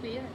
Clear.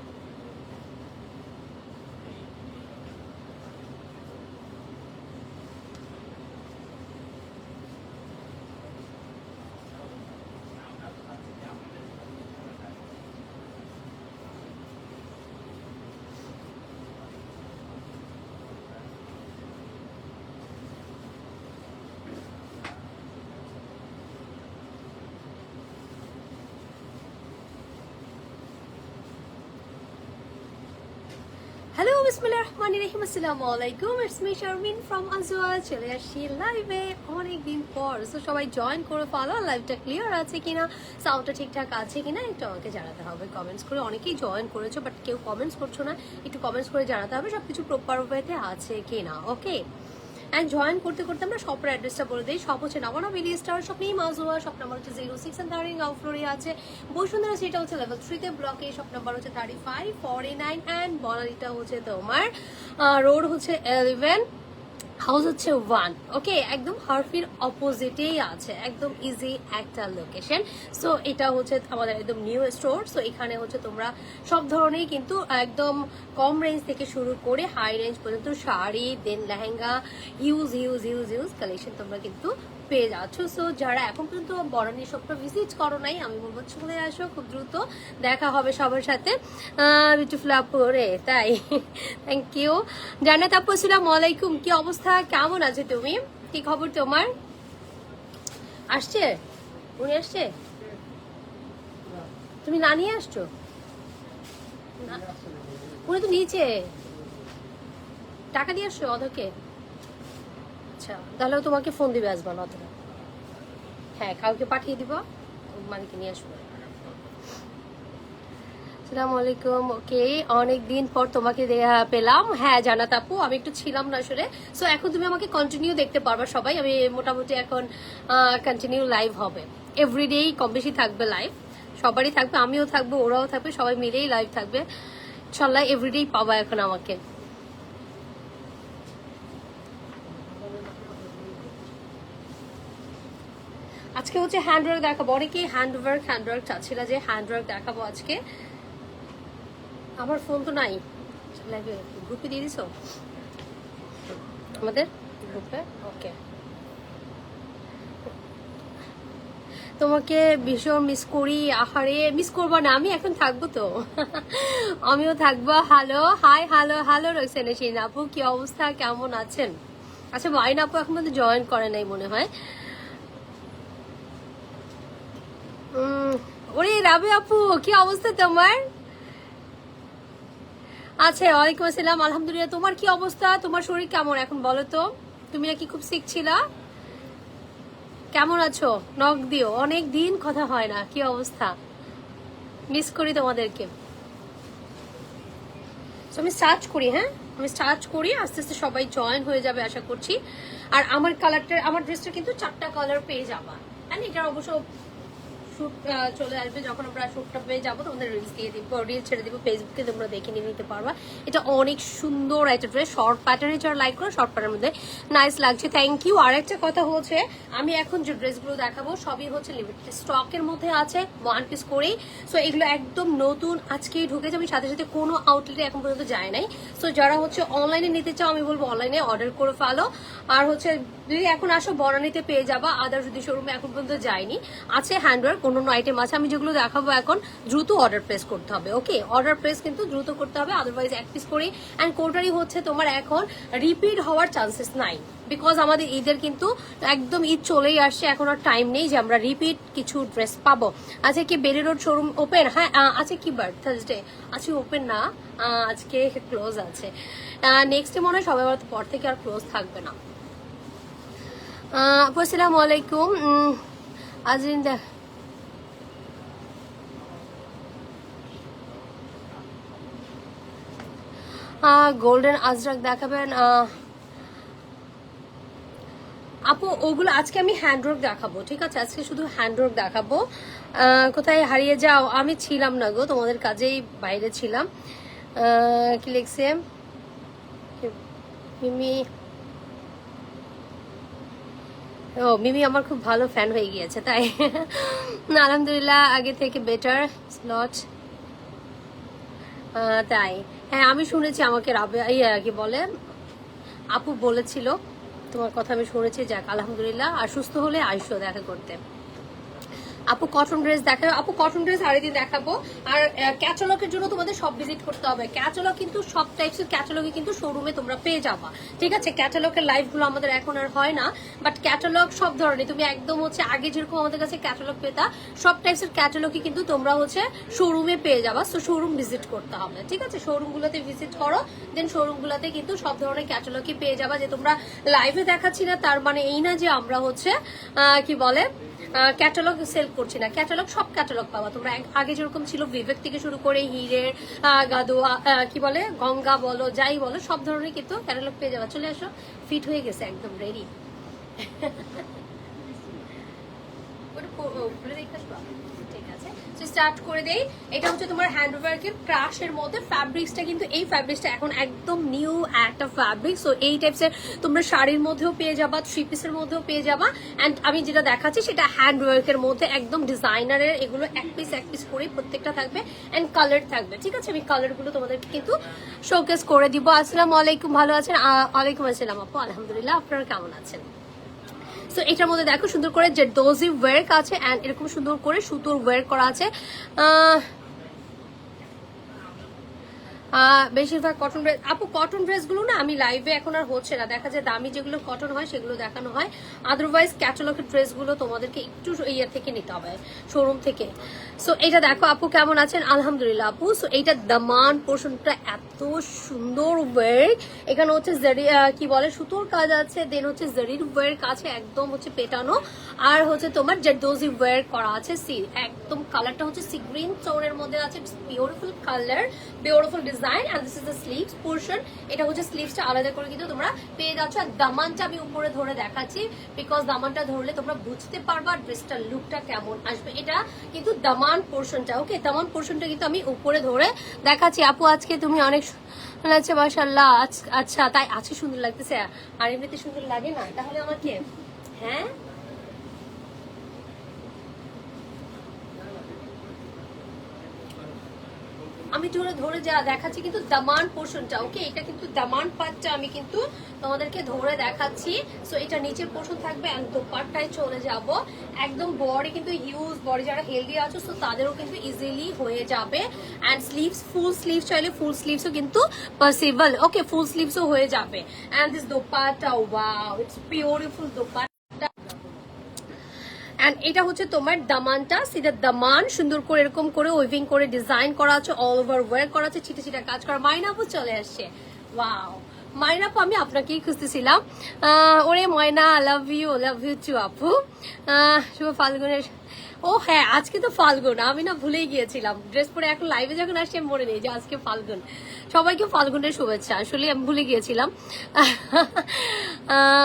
Hello বিসমিল্লাহির রহমানির রহিম, আসসালামু আলাইকুম। It's me Sharmin from Ajwal. চলে আসছি লাইভে অনেকদিন পর। সো সবাই জয়েন করে ফলো। লাইভটা ক্লিয়ার আছে কিনা, সাউন্ডটা ঠিকঠাক আছে কিনা একটু আমাকে জানাতে হবে কমেন্টস করে। অনেকেই জয়েন করেছো বাট কেউ কমেন্টস করছো না, একটু কমেন্টস করে জানাতে হবে সবকিছু প্রপার ওয়েতে আছে কিনা। ওকে, অ্যান্ড জয়েন করতে করতে আমরা শপের অ্যাড্রেসটা বলে দিই। শপ হচ্ছে নগনা বিলি স্টার শপ, নেই মাউজোয়া। শপ নাম্বার হচ্ছে 06 and 30 গ্রাউন্ড ফ্লোরে আছে। বসুন্ধরা সেটা হচ্ছে লেভেল 3 ব্লকে। শপ নাম্বার হচ্ছে 3549 অ্যান্ড বনানীটা হচ্ছে তোমার রোড হচ্ছে 11, হাউস হচ্ছে 1। ওকে, একদম হারফির অপোজিটেই আছে, একদম ইজি একটা লোকেশন। সো এটা হচ্ছে আমাদের একদম নিউ স্টোর। সো এখানে হচ্ছে তোমরা সব ধরনের কিন্তু একদম কম রেঞ্জ থেকে শুরু করে হাই রেঞ্জ পর্যন্ত sari, then lehenga, huge huge huge huge collection তোমরা কিন্তু পেয়ে যাচ্ছ। সো যারা এখন পর্যন্ত বনানী শপটা ভিজিট করো নাই, আমি বলবো চলে আসো, খুব দ্রুত দেখা হবে সবার সাথে। বিউটিফুল আপু রে, তাই থ্যাংক ইউ। জান্নাত আপু আসসালামু আলাইকুম, কি অবস্থা, কেমন আছে তুমি, কি খবর তোমার? আসছে উনি, আসছে, তুমি না নিয়ে আসছো? উনি তো নিচে, টাকা দিয়ে আসছো অধকে? আচ্ছা, তাহলে তোমাকে ফোন দিবে, আসবা না অতটা। হ্যাঁ, কাউকে পাঠিয়ে দিবা, মালিকে নিয়ে আসবো। আসসালামু আলাইকুম। ওকে, অনেকদিন পর তোমাকে পেলাম। হ্যাঁ জান্নাত আপু, আমি একটু ছিলাম না আসলে। সো এখন তুমি আমাকে কন্টিনিউ দেখতে পারবা সবাই। আমি মোটামুটি এখন কন্টিনিউ লাইভ হবে, এভরিডেই কম বেশি থাকবে লাইভ, সবারই থাকবে, আমিও থাকবো, ওরাও থাকবে, সবাই মিলেই লাইভ থাকবে ইনশাল্লাহ। এভরিডেই পাবা এখন আমাকে। আজকে হচ্ছে হ্যান্ডওয়ার্ক দেখাবো, অনেকেই হ্যান্ডওয়ার্ক চাচ্ছিল যে হ্যান্ডওয়ার্ক দেখাবো আজকে। আমার ফোন তো নাই লাইভে, গ্রুপে দিয়ে দিছো আমাদের গ্রুপে? ওকে, তোমাকে ভীষণ মিস করি। আহারে, মিস করবো না, আমি এখন থাকবো তো আমিও থাকবো। হ্যালো, হাই, হ্যালো হ্যালো রয়েছেন শিন আপু, কি অবস্থা, কেমন আছেন? আচ্ছা, মাইন আপু এখন পর্যন্ত জয়েন করে নাই মনে হয়। ওরে রাবে আপু, কি অবস্থা তোমার? আচ্ছা, ওয়ালাইকুম আসসালাম, আলহামদুলিল্লাহ। তোমার কি অবস্থা, তোমার শরীর কেমন এখন বলো তো? তুমি নাকি খুব সিক ছিলা, কেমন আছো? নক দিও, অনেক দিন কথা হয় না, কি অবস্থা? মিস করি তোমাদেরকে। আমি স্টার্ট করি, হ্যাঁ আমি স্টার্ট করি, আস্তে আস্তে সবাই জয়েন হয়ে যাবে আশা করছি। আর আমার কালারটা, আমার ড্রেসটা কিন্তু 4টা কালার পেয়ে যাবা। হ্যাঁ, এটার অবশ্য শুট চলে আসবে, যখন আমরা শুটটা পেয়ে যাবো তোমাদের রিলস দিয়ে দিব, রিল ছেড়ে দিব ফেসবুকে, তোমরা দেখে নিয়ে নিতে পারবা। এটা অনেক সুন্দর একটা ড্রেস, শর্ট প্যাটার্নে যারা লাইক করো, শর্ট প্যাটার্নের মধ্যে নাইস লাগছে, থ্যাংক ইউ। আর একটা কথা হচ্ছে, আমি এখন যে ড্রেসগুলো দেখাবো সবই হচ্ছে লিমিটেড স্টকের মধ্যে আছে, 1 পিস করেই। সো এগুলো একদম নতুন, আজকেই ঢুকে যাবে, সাথে সাথে কোনো আউটলেটে এখন পর্যন্ত যায় নাই। সো যারা হচ্ছে অনলাইনে নিতে চাও, আমি বলবো অনলাইনে অর্ডার করে ফেলো। আর হচ্ছে যদি এখন আসো বনানীতে পেয়ে যাবা, আদার যদি শোরুমে এখন পর্যন্ত যায়নি, আছে হ্যান্ডওয়ার্ক, অন্য আইটেম আছে। আমি যেগুলো দেখাবো এখন দ্রুত অর্ডার প্লেস করতে হবে। ওকে, অর্ডার প্লেস কিন্তু দ্রুত করতে হবে, আদারওয়াইজ 1 পিস করেই। অ্যান্ড কোটারি হচ্ছে তোমার এখন রিপিট হওয়ার চান্সেস নাই, বিকজ আমাদের ঈদের কিন্তু একদম ঈদ চলেই আসছে, এখন আর টাইম নেই যে আমরা রিপিট কিছু ড্রেস পাবো। আচ্ছা, কি বেরি রোড শোরুম ওপেন? হ্যাঁ আছে। কি বার? থার্সডে আজকে ওপেন না, আজকে ক্লোজ আছে। নেক্সটে মনে হয় সবাই পর থেকে আর ক্লোজ থাকবে না। আসসালামু আলাইকুম। আজরিন গোল্ডেন আজরাক দেখাবেন আপু? ওগুলো আজকে আমি হ্যান্ডওয়ার্ক দেখাবো, ঠিক আছে? আজকে শুধু হ্যান্ডওয়ার্ক দেখাবো। কোথায় হারিয়ে যাও? আমি ছিলাম না গো, তোমাদের কাজেই বাইরে ছিলাম। কি লিখছে মিমি? ও, মিমি আমার খুব ভালো ফ্যান হয়ে গিয়েছে, তাই আলহামদুলিল্লাহ, আগে থেকে বেটার স্লট। তাই হ্যাঁ আমি শুনেছি, আমাকে কি বলে আপু বলেছিল তোমার কথা, আমি শুনেছি। যাক আলহামদুলিল্লাহ, আর সুস্থ হলে আইসো দেখা করতে। আপু কটন ড্রেস দেখাবো, আপু কটন ড্রেস আরেকদিন দেখাবো। আর ক্যাটালগের জন্য তোমাদের সব ভিজিট করতে হবে। ক্যাটালগ কিন্তু সব টাইপসের ক্যাটালগে কিন্তু শোরুমে তোমরা পেয়ে যাবা, ঠিক আছে। ক্যাটালগের লাইভগুলো আমাদের এখন আর হয় না, বাট ক্যাটালগ সব ধরনের তুমি একদম হচ্ছে আগে যেরকম আমাদের কাছে ক্যাটালগ পেতা, সব টাইপসের ক্যাটালগই কিন্তু তোমরা হচ্ছে শোরুমে পেয়ে যাবা। সো শোরুম ভিজিট করতে হবে, ঠিক আছে। শোরুমগুলোতে ভিজিট করো, দেন শোরুমগুলোতে কিন্তু সব ধরনের ক্যাটালগই পেয়ে যাবা। যে তোমরা লাইভে দেখাচ্ছি না তার মানে এই না যে আমরা হচ্ছে কি বলে ক্যাটালগ সেল করছি না। ক্যাটালগ সব ক্যাটালগ পাবা তোমরা। আগে যেরকম ছিল বিবেক থেকে শুরু করে হিরের, গাদোয়া, কি বলে গঙ্গা বলো, যাই বলো, সব ধরনের কিন্তু ক্যাটালগ পেয়ে যাবা। চলে আসো, ফিট হয়ে গেছে একদম রেডি। ঠিক আছে, স্টার্ট করে দেই। এটা হচ্ছে তোমার হ্যান্ডওয়ার্কের ক্রাশের মধ্যে ফ্যাব্রিক্সটা, কিন্তু এই ফ্যাব্রিক্সটা এখন একদম নিউ একটা ফ্যাব্রিক। সো এই টাইপসের তোমরা শাড়ির মধ্যেও পেয়ে যাবা, থ্রি পিসের মধ্যেও পেয়ে যাবা। অ্যান্ড আমি যেটা দেখাচ্ছি সেটা হ্যান্ডওয়ার্কের মধ্যে একদম ডিজাইনারের, এগুলো এক পিস করে প্রত্যেকটা থাকবে অ্যান্ড কালার থাকবে, ঠিক আছে। আমি কালারগুলো তোমাদেরকে কিন্তু শোকেস করে দিব। আসসালামু আলাইকুম, ভালো আছেন? ওয়ালাইকুম আসসালাম আপু, আলহামদুলিল্লাহ। আপনারা কেমন আছেন? সো এটার মধ্যে দেখো সুন্দর করে যে ডোজি ওয়ার্ক আছে অ্যান্ড এরকম সুন্দর করে সুতোর ওয়ার্ক করা আছে। বেশিরভাগ কটন ড্রেস আপু, কটন ড্রেসগুলো না আমি লাইভে এখন আর হচ্ছে না, দেখা যায় দামি যেগুলো কটন হয় সেগুলো দেখানো হয়। আদারওয়াইজ ক্যাটালগের ড্রেসগুলো তোমাদেরকে একটু ইয়ে থেকে নিতে হবে, শোরুম থেকে। সো এটা দেখো আপু, কেমন আছেন? আলহামদুলিল্লাহ আপু। সো এইটা দামান পোর্শনটা এত সুন্দর ওয়ার্ক, এখানে হচ্ছে জারি কি বলে সুতোর কাজ আছে, দেন হচ্ছে জারির ওয়ার্ক আছে, একদম হচ্ছে পেটানো, আর হচ্ছে তোমার জারদোজি ওয়ার্ক করা আছে। সি একদম কালারটা হচ্ছে সি গ্রিন টোনের মধ্যে আছে, beautiful colour, beautiful design. And this is the sleeves portion. এটা হচ্ছে স্লিভসটা আলাদা করে কিন্তু তোমরা পেয়ে যাচ্ছ। আর দামানটা আমি উপরে ধরে দেখাচ্ছি, বিকজ দামানটা ধরলে তোমরা বুঝতে পারবা ড্রেসটার লুকটা কেমন আসবে। এটা কিন্তু দামান পোর্শনটা, ওকে, দামান পোর্শনটা কিন্তু আমি উপরে ধরে দেখাচ্ছি। আপু আজকে তুমি অনেক লাগছে, মাশাআল্লাহ। আচ্ছা, তাই আজকে সুন্দর লাগতেছে, আর এমনিতে সুন্দর লাগে না তাহলে আমাকে? হ্যাঁ, আমি ধরে ধরে যা দেখাচ্ছি কিন্তু দামান পোর্শনটা, ওকে, এটা কিন্তু দামান পাটটা আমি কিন্তু তোমাদেরকে ধরে দেখাচ্ছি। সো এটা নিচের পোর্শন থাকবে, এন্ড দোপাট্টায় চলে যাব একদম। বডি কিন্তু হিউজ বডি, যারা হেলদি আছো সো তাদেরও কিন্তু ইজিলি হয়ে যাবে। এন্ড স্লিভস, ফুল স্লিভস চাইলে ফুল স্লিভসও কিন্তু পসিবল, ওকে, ফুল স্লিভসও হয়ে যাবে। And this dupatta, wow, it's beautiful dupatta. And এটা হচ্ছে তোমার দামানটা, সেটা দামান সুন্দর করে এরকম করে উইভিং করে ডিজাইন করা আছে, অল ওভার ওয়ার্ক করা আছে, ছিটা ছিটা কাজ করা। মাইনাপু চলে আসছে, ওয়াও মাইনাপু, আমি আপনাকেই খুঁজতেছিলাম। ওরে ময়না, লাভ ইউ টু আপু। শুভ ফাল্গুনের, ও হ্যাঁ আজকে তো ফাল্গুন, আমি না ভুলেই গিয়েছিলাম। ড্রেস পরে এখন লাইভে যখন আসছি আমি মনে নেই যে আজকে ফাল্গুন। সবাইকে ফাল্গুনের শুভেচ্ছা, আসলে আমি ভুলে গিয়েছিলাম।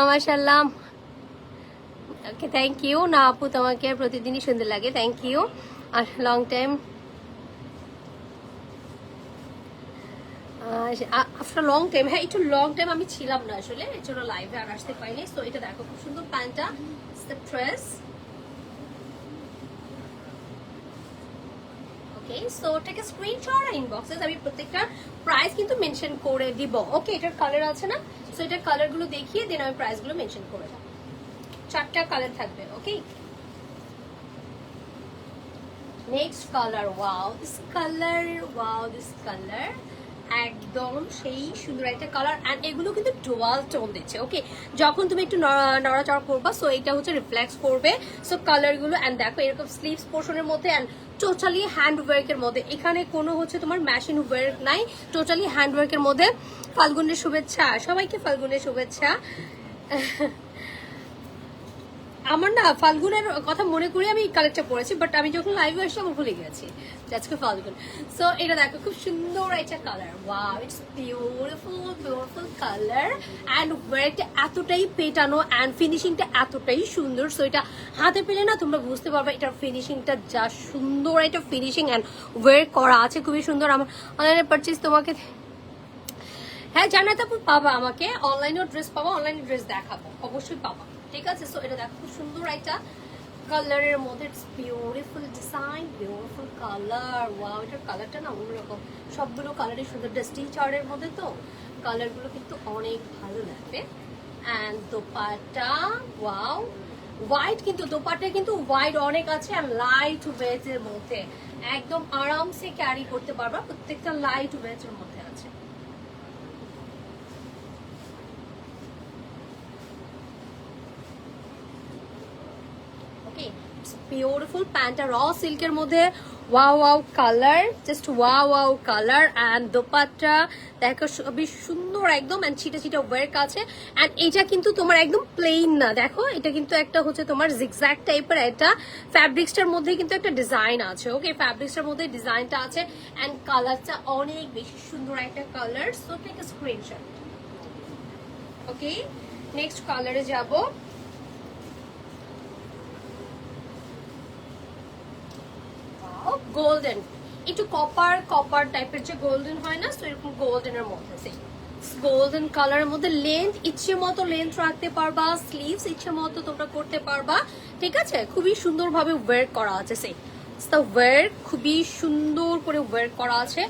মাশাআল্লাহ, ওকে, থ্যাংক ইউ। না আপু, তোমাকে প্রতিদিনই সুন্দর লাগে, থ্যাংক ইউ। আর long time, after long time, হ্যাঁ একটু লং টাইম আমি ছিলাম না আসলে, এর জন্য লাইভে আর আসতে পারিনি। সো এটা দেখো খুব সুন্দর প্যান্টটা, ড্রেস, ওকে। সো টেক স্ক্রিনশট আর ইনবক্সে আমি প্রত্যেকটা প্রাইস কিন্তু মেনশন করে দিব, ওকে। এটার কালার আছে না, সো এটার কালারগুলো দেখিয়ে দেন আমি প্রাইসগুলো মেনশন করে দেবো। 4টা কালার থাকবে, okay. Next colour, wow this colour, wow this colour, একদম সেই সুন্দর একটা কালার। এন্ড এগুলো কিন্তু ডুয়াল টোন দিচ্ছে, ওকে। যখন তুমি একটু নড়াচড়া করবা সো এটা হচ্ছে রিফ্লেক্স করবে। সো কালারগুলো, এন্ড দেখো এরকম স্লিভস পোর্শনের মধ্যে, এন্ড টোটালি হ্যান্ড ওয়ার্কের মধ্যে, এখানে কোনো হচ্ছে তোমার মেশিন ওয়ার্ক নাই, টোটালি হ্যান্ড ওয়ার্কের মধ্যে। ফাল্গুনের শুভেচ্ছা সবাইকে, ফাল্গুনের শুভেচ্ছা। আমার না ফাল্গুনের কথা মনে করে আমি কালারটা পরেছি, বাট আমি যখন লাইভে আসছি আমার ভুলে গেছি আজকে ফাল্গুন। সো এটা দেখো খুব সুন্দর একটা colour, wow it's beautiful beautiful colour. And ওয়ার্কটা এতটাই পেটানো অ্যান্ড ফিনিশিংটা এতটাই সুন্দর। সো এটা হাতে পেলে না তোমরা বুঝতে পারবে এটার ফিনিশিংটা যা সুন্দর, একটা ফিনিশিং অ্যান্ড ওয়ার্ক করা আছে খুবই সুন্দর। আমার অনলাইনে পারচেজ তোমাকে, হ্যাঁ জানাতে আপু পাবা, আমাকে অনলাইনেও ড্রেস পাবা, অনলাইনে ড্রেস দেখাবো, অবশ্যই পাবা, ঠিক আছে। সো এটা দেখো খুব সুন্দর একটা কালারের মধ্যে beautiful design, beautiful colour. Wow, এটার কালারটা না অন্যরকম, সবগুলো কালারই সুন্দর। ডাস্টি চার্টের মধ্যে তো কালারগুলো কিন্তু অনেক ভালো লাগবে। অ্যান্ড দোপাট্টা, ওয়াও হোয়াইট, কিন্তু দোপাট্টা কিন্তু হোয়াইট অনেক আছে আর লাইট ওয়েটের মধ্যে একদম আরামসে ক্যারি করতে পারবা, প্রত্যেকটা লাইট ওয়েটের মধ্যে আছে। বিউটিফুল প্যান্টটা র সিল্কের মধ্যে, wow wow colour, just wow wow colour. And dupatta দেখো বেশ সুন্দর একদম, অ্যান্ড ছিটা ছিটা ওয়ার্ক আছে। অ্যান্ড এটা কিন্তু তোমার একদম প্লেন না, দেখো এটা কিন্তু একটা হচ্ছে তোমার জিগজ্যাগ টাইপের একটা ফ্যাব্রিক্সটার মধ্যে কিন্তু একটা ডিজাইন আছে। ওকে, ফ্যাব্রিক্সটার মধ্যে ডিজাইনটা আছে অ্যান্ড কালারটা অনেক বেশি সুন্দর একটা colour. So take a screenshot. Okay, next কালারে যাব। গোল্ডেন, একটু কপার কপার টাইপের যে গোল্ডেন হয় না, তো এরকম গোল্ডেনের মধ্যে গোল্ডেন কালারের মধ্যে লেন্থ ইচ্ছে মতো লেন্থ রাখতে পারবা, স্লিভস ইচ্ছে মতো তোমরা করতে পারবা। ঠিক আছে, খুবই সুন্দরভাবে ওয়্যার করা আছে। ওয়্যার খুবই সুন্দর করে ওয়্যার করা আছে,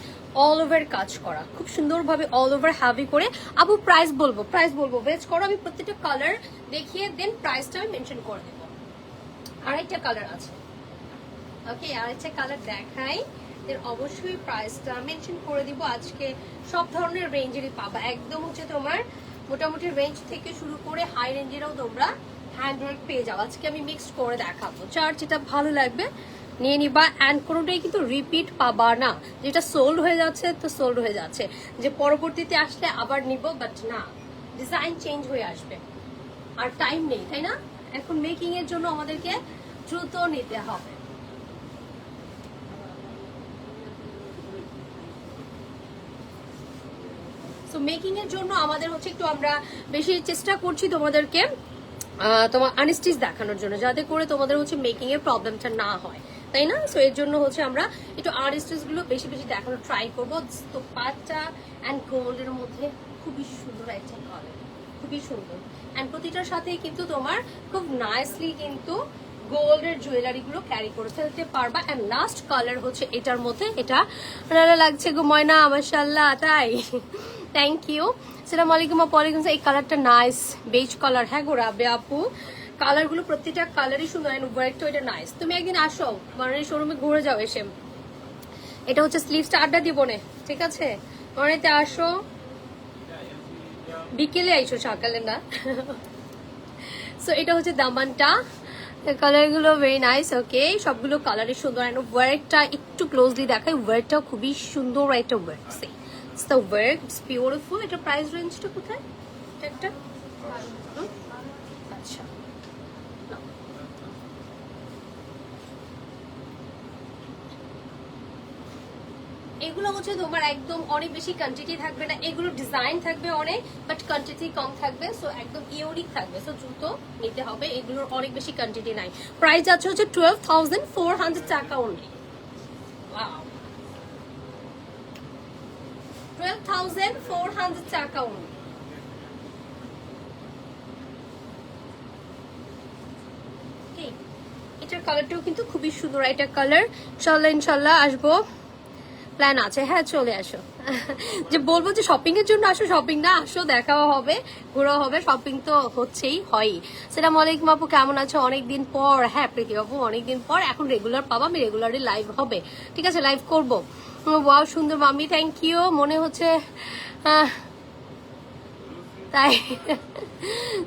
অল ওভার কাজ করা, খুব সুন্দরভাবে অল ওভার হ্যাভি করে। আপু প্রাইস বলবো ওয়েট করো, আমি প্রত্যেকটা কালার দেখিয়ে দেন প্রাইসটা আমি মেনশন করে দেবো। আরেকটা কালার আছে, ওকে আরেকটা কালার দেখাই, অবশ্যই প্রাইসটা মেনশন করে দিব। আজকে সব ধরনের রেঞ্জেরই পাবা, একদম হচ্ছে তোমার মোটামুটি রেঞ্জ থেকে শুরু করে হাই রেঞ্জেরও তোমরা হ্যান্ডওয়ার্ক পেয়ে যাও। আজকে আমি মিক্সড করে দেখাবো, যার যেটা ভালো লাগবে নিয়ে নিবা। অ্যান্ড কোনোটাই কিন্তু রিপিট পাবা না, যেটা সোল্ড হয়ে যাচ্ছে তো সোল্ড হয়ে যাচ্ছে, যে পরবর্তীতে আসলে আবার নিব, বাট না, ডিজাইন চেঞ্জ হয়ে আসবে আর টাইম নেই, তাই না? এখন মেকিং এর জন্য আমাদেরকে দ্রুত নিতে হবে। সো মেকিং এর জন্য আমাদের হচ্ছে একটু আমরা বেশি চেষ্টা করছি তোমাদেরকে তোমার আনস্টিচ দেখানোর জন্য, যাতে করে তোমাদের হচ্ছে মেকিং এর প্রবলেমটা না হয়, তাই না? সো এর জন্য হচ্ছে আমরা একটু আনস্টিচ গুলো বেশি বেশি দেখানোর ট্রাই করবো। তো পাটটা অ্যান্ড গোল্ডের মধ্যে খুবই সুন্দর একটা কালার, খুবই সুন্দর। অ্যান্ড প্রতিটার সাথে কিন্তু তোমার খুব নাইসলি কিন্তু গোল্ডের জুয়েলারি গুলো ক্যারি করে ফেলতে পারবা। অ্যান্ড লাস্ট কালার হচ্ছে এটার মধ্যে, এটা ভালো লাগছে গো ময়না, মাশাআল্লাহ, তাই থ্যাংক ইউ। আসসালামু আলাইকুম আপু। ওয়ালাইকুম। এই কালারটা নাইস, বেজ কালার। হ্যাঁ গো রাবে আপু, কালারগুলো প্রত্যেকটা কালারই সুন্দর, ওয়ার্কটা এটা নাইস। তুমি একদিন আসো বানারী শোরুমে ঘুরে যাও এসে। এটা হচ্ছে স্লিভসটা আড্ডা দিব না, ঠিক আছে? বানারীতে আসো, বিকেলে আইসো, সকালে না। সো এটা হচ্ছে দামানটা, কালারগুলো ভেরি নাইস। ওকে, সবগুলো কালারই সুন্দর। ওয়ার্কটা একটু ক্লোজলি দেখাই, ওয়ার্কটা খুবই সুন্দর একটা work. The work is beautiful. এটা প্রাইস রেঞ্জটা কোথায়? একটা আচ্ছা, এগুলো হচ্ছে তোমার একদম অনেক বেশি কোয়ান্টিটি থাকবে না, এগুলো ডিজাইন থাকবে অনেক, বাট কোয়ান্টিটি কম থাকবে। সো একদম ইউনিক থাকবে, সো দ্রুত নিতে হবে, এগুলোর অনেক বেশি কোয়ান্টিটি নাই। প্রাইস আছে হচ্ছে 12,400 টাকা অনলি। ওয়াও, 12,400 টাকা অনলি। এটার কালারটাও কিন্তু খুবই সুন্দর একটা কালার। ইনশাল্লাহ আসবো, প্ল্যান আছে। হ্যাঁ চলে আসো। যে বলবো যে শপিং এর জন্য আসো, শপিং না, আসো দেখাও হবে, ঘোরা হবে, শপিং তো হচ্ছেই হয়। আসসালামু আলাইকুম আপু, কেমন আছো? অনেকদিন পর। হ্যাঁ প্রীতি আপু, অনেকদিন পর। এখন রেগুলার পাবা, আমি রেগুলারলি লাইভ হবে, ঠিক আছে? লাইভ করবো। ওয়াও সুন্দর মামি, থ্যাংক ইউ। মনে হচ্ছে তাই।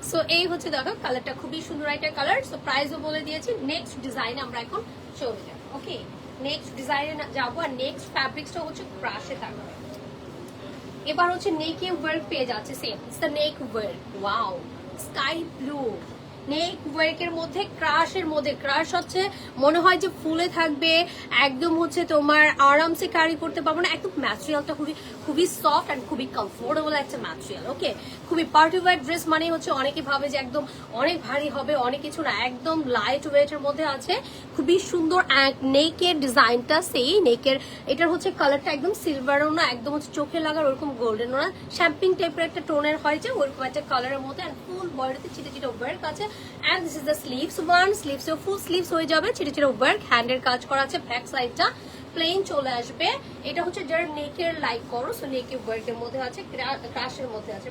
সো এই হচ্ছে দেখো কালারটা খুবই সুন্দর একটা কালার। সো প্রাইসও বলে দিয়েছি। নেক্সট ডিজাইন আমরা এখন চলে যাবো। ওকে, নেক্সট ডিজাইনে যাবো। আর নেক্সট ফ্যাব্রিক্সটা হচ্ছে ক্রাশে থাকবে। এবার হচ্ছে নেকে ওয়ার্ক পেয়ে যাচ্ছে, same it's the neck work. Wow, sky blue neck ওয়ার্কের মধ্যে, ক্রাশের মধ্যে। ক্রাশ হচ্ছে মনে হয় যে ফুলে থাকবে, একদম হচ্ছে তোমার আরামসে ক্যারি করতে পারবো না। একদম ম্যাটেরিয়ালটা খুবই সফট অ্যান্ড খুবই কমফোর্টেবল একটা ম্যাটেরিয়াল। ওকে, খুবই পার্টি ওয়্যার ড্রেস মানে হচ্ছে অনেকে ভাবে যে একদম অনেক ভারী হবে, অনেক কিছু না, একদম লাইট ওয়েটের মধ্যে আছে, খুবই সুন্দর। নেকের ডিজাইনটা সেই নেকের, এটার হচ্ছে কালারটা একদম সিলভারও না, একদম হচ্ছে চোখে লাগার ওরকম গোল্ডেনও না, শ্যাম্পিং টাইপের একটা টোনের হয় যে ওরকম একটা কালারের মধ্যে। ফুল বডিতে চিটে চিটে ওয়ার্ক আছে, and this is the sleeves one, sleeves full sleeves হয়ে যাবে, ছিটে ছিটে ওয়ার্ক, হ্যান্ডের কাজ করা আছে, ব্যাক সাইডটা প্লেন চলে আসবে। এটা হচ্ছে যারা নেকের লাইক করো, সো নেকের ওয়ার্কের মধ্যে আছে, ক্রাশের মধ্যে আছে,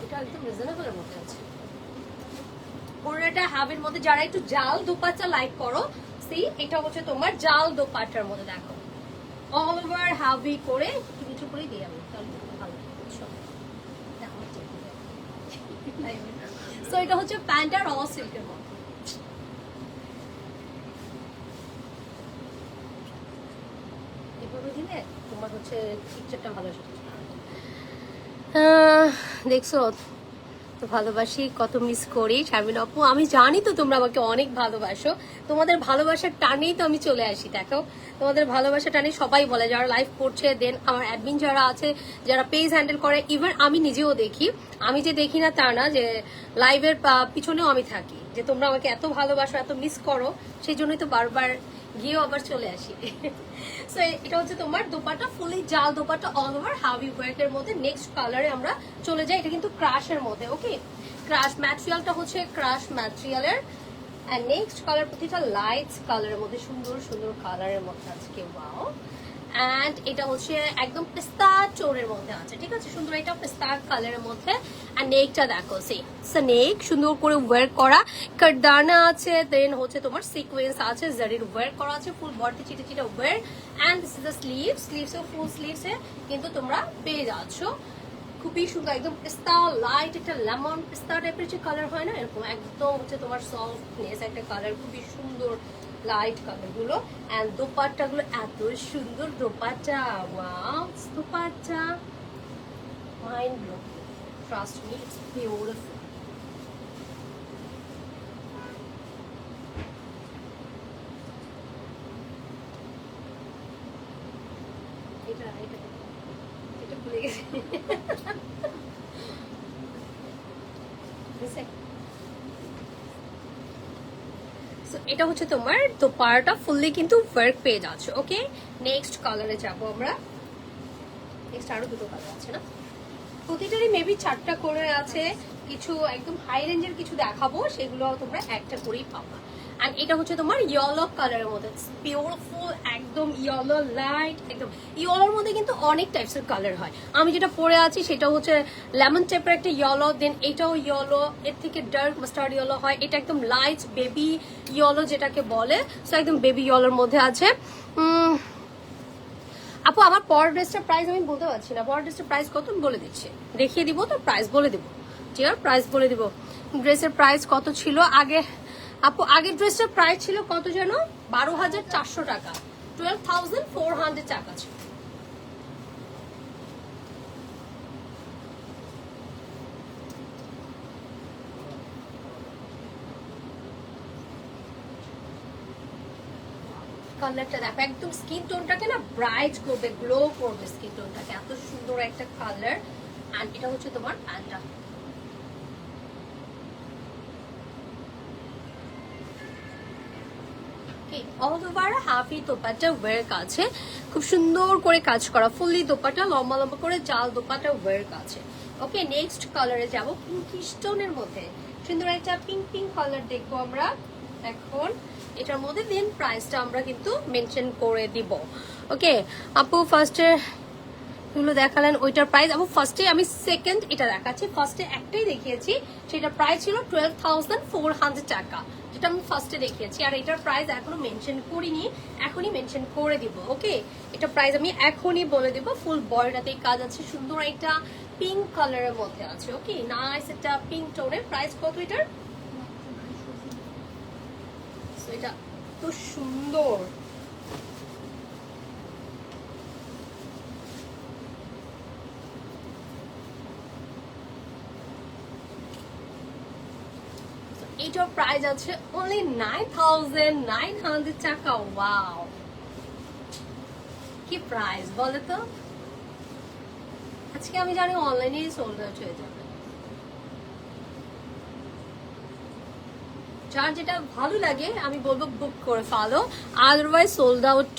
এটা একদম রিজনেবলের মধ্যে আছে। পুরোটা হাবের মধ্যে যারা একটু জাল দোপাট্টা লাইক করো, সি এটা হচ্ছে তোমার জাল দোপাট্টার মধ্যে, দেখো অল ওভার হাবি করে কিছু করে দিয়ে আমি তাহলে ভালো সো এটা হচ্ছে প্যান্টটা র সিল্কের মধ্যে। এভাবে দিলে তোমার হচ্ছে পিকচারটা ভালো আসে। দেখছো তো ভালোবাসি, কত মিস করি শারমিন আপু। আমি জানি তো তোমরা আমাকে অনেক ভালোবাসো, তোমাদের ভালোবাসার টানেই তো আমি চলে আসি। দেখো তোমাদের ভালোবাসার টানে সবাই বলে, যারা লাইভ করছে, দেন আমার অ্যাডমিন যারা আছে, যারা পেজ হ্যান্ডেল করে, ইভেন আমি নিজেও দেখি। আমি যে দেখি না তা না, যে লাইভের পিছনেও আমি থাকি, যে তোমরা আমাকে এত ভালোবাসো, এত মিস করো, সেই জন্যই তো বারবার গিয়েও আবার চলে আসি। সো এটা হচ্ছে তোমার দোপাট্টা, ফুলি জাল দোপাট্টা, অল ওভার হাবি ওয়ার্কের মধ্যে। নেক্সট কালারে আমরা চলে যাই, এটা কিন্তু ক্রাশের মধ্যে। ওকে, ক্রাশ ম্যাটেরিয়ালটা হচ্ছে ক্রাশ ম্যাটেরিয়ালের, এন্ড নেক্সট কালার প্রতিটা লাইট কালারের মধ্যে, সুন্দর সুন্দর কালারের মধ্যে আজকে, ওয়াও। এন্ড এটা হচ্ছে একদম পিস্তা চোরের মধ্যে আছে, ঠিক আছে, সুন্দর এটা পিস্তা কালারের মধ্যে। আর নেকটা দেখো, নেক সুন্দর করে ওয়্যার করা, কাটদানা আছে, দেন হচ্ছে তোমার সিকোয়েন্স আছে, জারির ওয়্যার করা আছে, ফুল বডি চিটে চিটে wear. And this is the sleeves, স্লিভসে ফুল স্লিভসে কিন্তু তোমরা পেয়ে যাচ্ছ, খুবই সুন্দর, একদম পিস্তা লাইট, একটা লেমন পিস্তা টাইপের যে কালার হয় না, এরকম একদম হচ্ছে তোমার সফটনেস একটা কালার, খুবই সুন্দর লাইট কালার গুলো। এন্ড দোপাট্টা গুলো এত সুন্দর, dupatta wow, dupatta mind blowing, trust me, it's beautiful. এটা এটা এটা ভুলে গেছি। এটা হচ্ছে তোমার দোপাট্টা, ফুললি কিন্তু ওয়ার্ক পেয়ে যাচ্ছে। ওকে, নেক্সট কালারে যাব আমরা। নেক্সট আরো দুটো কালার আছে না, প্রতিটারই মেবি 4টা করে আছে, কিছু একদম হাই রেঞ্জের কিছু দেখাবো, সেগুলো তোমরা একটা করেই পাবা। এন্ড এটা হচ্ছে তোমার ইয়েলো কালারের মধ্যে, বিউটিফুল, একদম ইয়েলো লাইট, একদম ইয়েলোর মধ্যে কিন্তু অনেক টাইপসের কালার হয়। আমি যেটা পরে আছি সেটা হচ্ছে লেমন টাইপের একটা ইয়েলো, দেন এটাও ইয়েলো, এর থেকে ডার্ক মাস্টার্ড ইয়েলো হয়, এটা একদম লাইট বেবি ইয়েলো যেটাকে বলে, সো একদম বেবি ইয়েলোর মধ্যে আছে। আপু আমার পর ড্রেসটার প্রাইস আমি বলতে পারছি না, পর ড্রেসটার প্রাইস কত বলে দিচ্ছি, দেখিয়ে দিব তো, প্রাইস বলে দিব, চেয়ার প্রাইস বলে দিব। ড্রেসের প্রাইস কত ছিল আগে আপু? আগের ড্রেসটার প্রাইস ছিল কত যেন, 12,400 টাকা, 12,400 টাকা ছিল। কালারটা দেখো, একদম স্কিন টোনটাকে না ব্রাইট করবে, গ্লো করবে স্কিন টোনটাকে, এত সুন্দর একটা কালার। এন্ড এটা হচ্ছে তোমার প্যান্টটা, all over Hafi dupatta work আছে, খুব সুন্দর করে কাজ করা, ফুললি দোপাট্টা, লম্বা লম্বা করে জাল দোপাট্টা ওয়ার্ক আছে। ওকে, নেক্সট কালারে যাব, পিঙ্ক স্টোনের মধ্যে সুন্দর একটা পিঙ্ক পিঙ্ক কালার দেখবো আমরা এখন এটার মধ্যে। দেন প্রাইসটা আমরা কিন্তু মেনশন করে দিব। ওকে আপু, ফার্স্টে এগুলো দেখালেন, ওইটার প্রাইস আপু ফার্স্টে আমি সেকেন্ড এটা দেখাচ্ছি, ফার্স্টে একটাই দেখিয়েছি, সেটার প্রাইস ছিল 12,400 টাকা, যেটা আমি ফার্স্টে দেখিয়েছি। আর এটার প্রাইস এখনো মেনশন করিনি, এখনই মেনশন করে দিব। ওকে, এটা প্রাইস আমি এখনই বলে দিব। ফুল বডিটাতেই কাজ আছে, সুন্দর একটা পিঙ্ক কালারের মধ্যে আছে। ওকে, নাইস একটা পিঙ্ক টোনের। প্রাইস কত এটার? এটা তো সুন্দর, এটার প্রাইস আছে only 9,900 টাকা। ওয়াও, কি প্রাইস বলে তো। আজকে আমি জানি অনলাইনে সোল্ড আউট হয়ে যাবে, যার যেটা ভালো লাগে আমি বলবো বুক করে ফেলো, আদারওয়াইজ সোল্ড আউট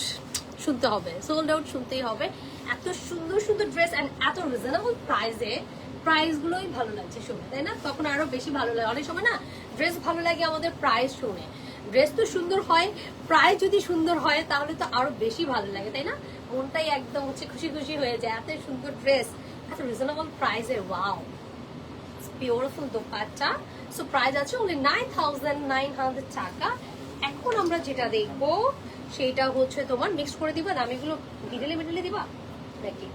শুনতে হবে, সোল্ড আউট শুনতেই হবে। এত সুন্দর সুন্দর ড্রেস এন্ড এত রিজনেবল প্রাইসে প্রাইস গুলোই ভালো লাগছে শুনে, তাই না? তখন আরো বেশি ভালো লাগে। অনেক সময় না ড্রেস ভালো লাগে আমাদের প্রাইস শুনে, ড্রেস তো সুন্দর হয়, প্রাইস যদি সুন্দর হয় তাহলে তো আরো বেশি ভালো লাগে, তাই না? মনটাই একদম হচ্ছে খুশি খুশি হয়ে যায়, এত সুন্দর ড্রেস, এত রিজনেবল প্রাইসে। Wow, beautiful dupatta. So price আছে only 9,900 টাকা। এখন আমরা যেটা দেখবো সেটা হচ্ছে তোমার মিক্স করে দিবা, দামিগুলো মিডলে দিবা নাকি?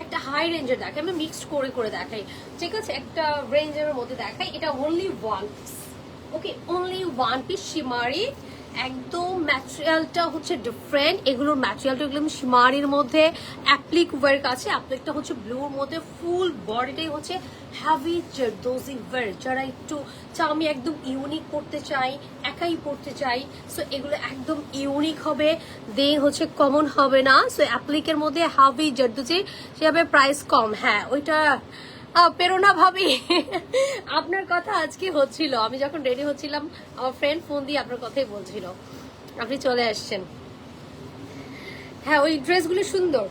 একটা হাই রেঞ্জের দেখাই, আমি মিক্সড করে দেখাই, ঠিক আছে? একটা রেঞ্জের মধ্যে দেখাই। এটা অনলি ওয়ান পিস, ওকে, অনলি ওয়ান পিস শিমারি। একদম ম্যাটেরিয়ালটা হচ্ছে ডিফারেন্ট, এগুলোর ম্যাটেরিয়ালটা একদম শিমারির মধ্যে অ্যাপ্লিক ওয়ার্ক আছে, অ্যাপ্লিকটা হচ্ছে ব্লুর মধ্যে, ফুল বডিটাই হচ্ছে হ্যাভি জারদোজি ওয়ার্ক। যারা একটু আমি একদম ইউনিক করতে চাই, একাই পড়তে চাই, সো এগুলো একদম ইউনিক হবে, দে হচ্ছে কমন হবে না। সো অ্যাপ্লিকের মধ্যে হ্যাভি জারদোজি, সেভাবে প্রাইস কম। হ্যাঁ, ওইটা প্রেরণা ভাবি আপনার কথা আজকে হচ্ছিল, আমি যখন রেডি হচ্ছিলাম আমার ফ্রেন্ড ফোন দিয়ে আপনার কথাই বলছিল, আপনি চলে আসছেন। হ্যাঁ, ওই ড্রেসগুলো সুন্দর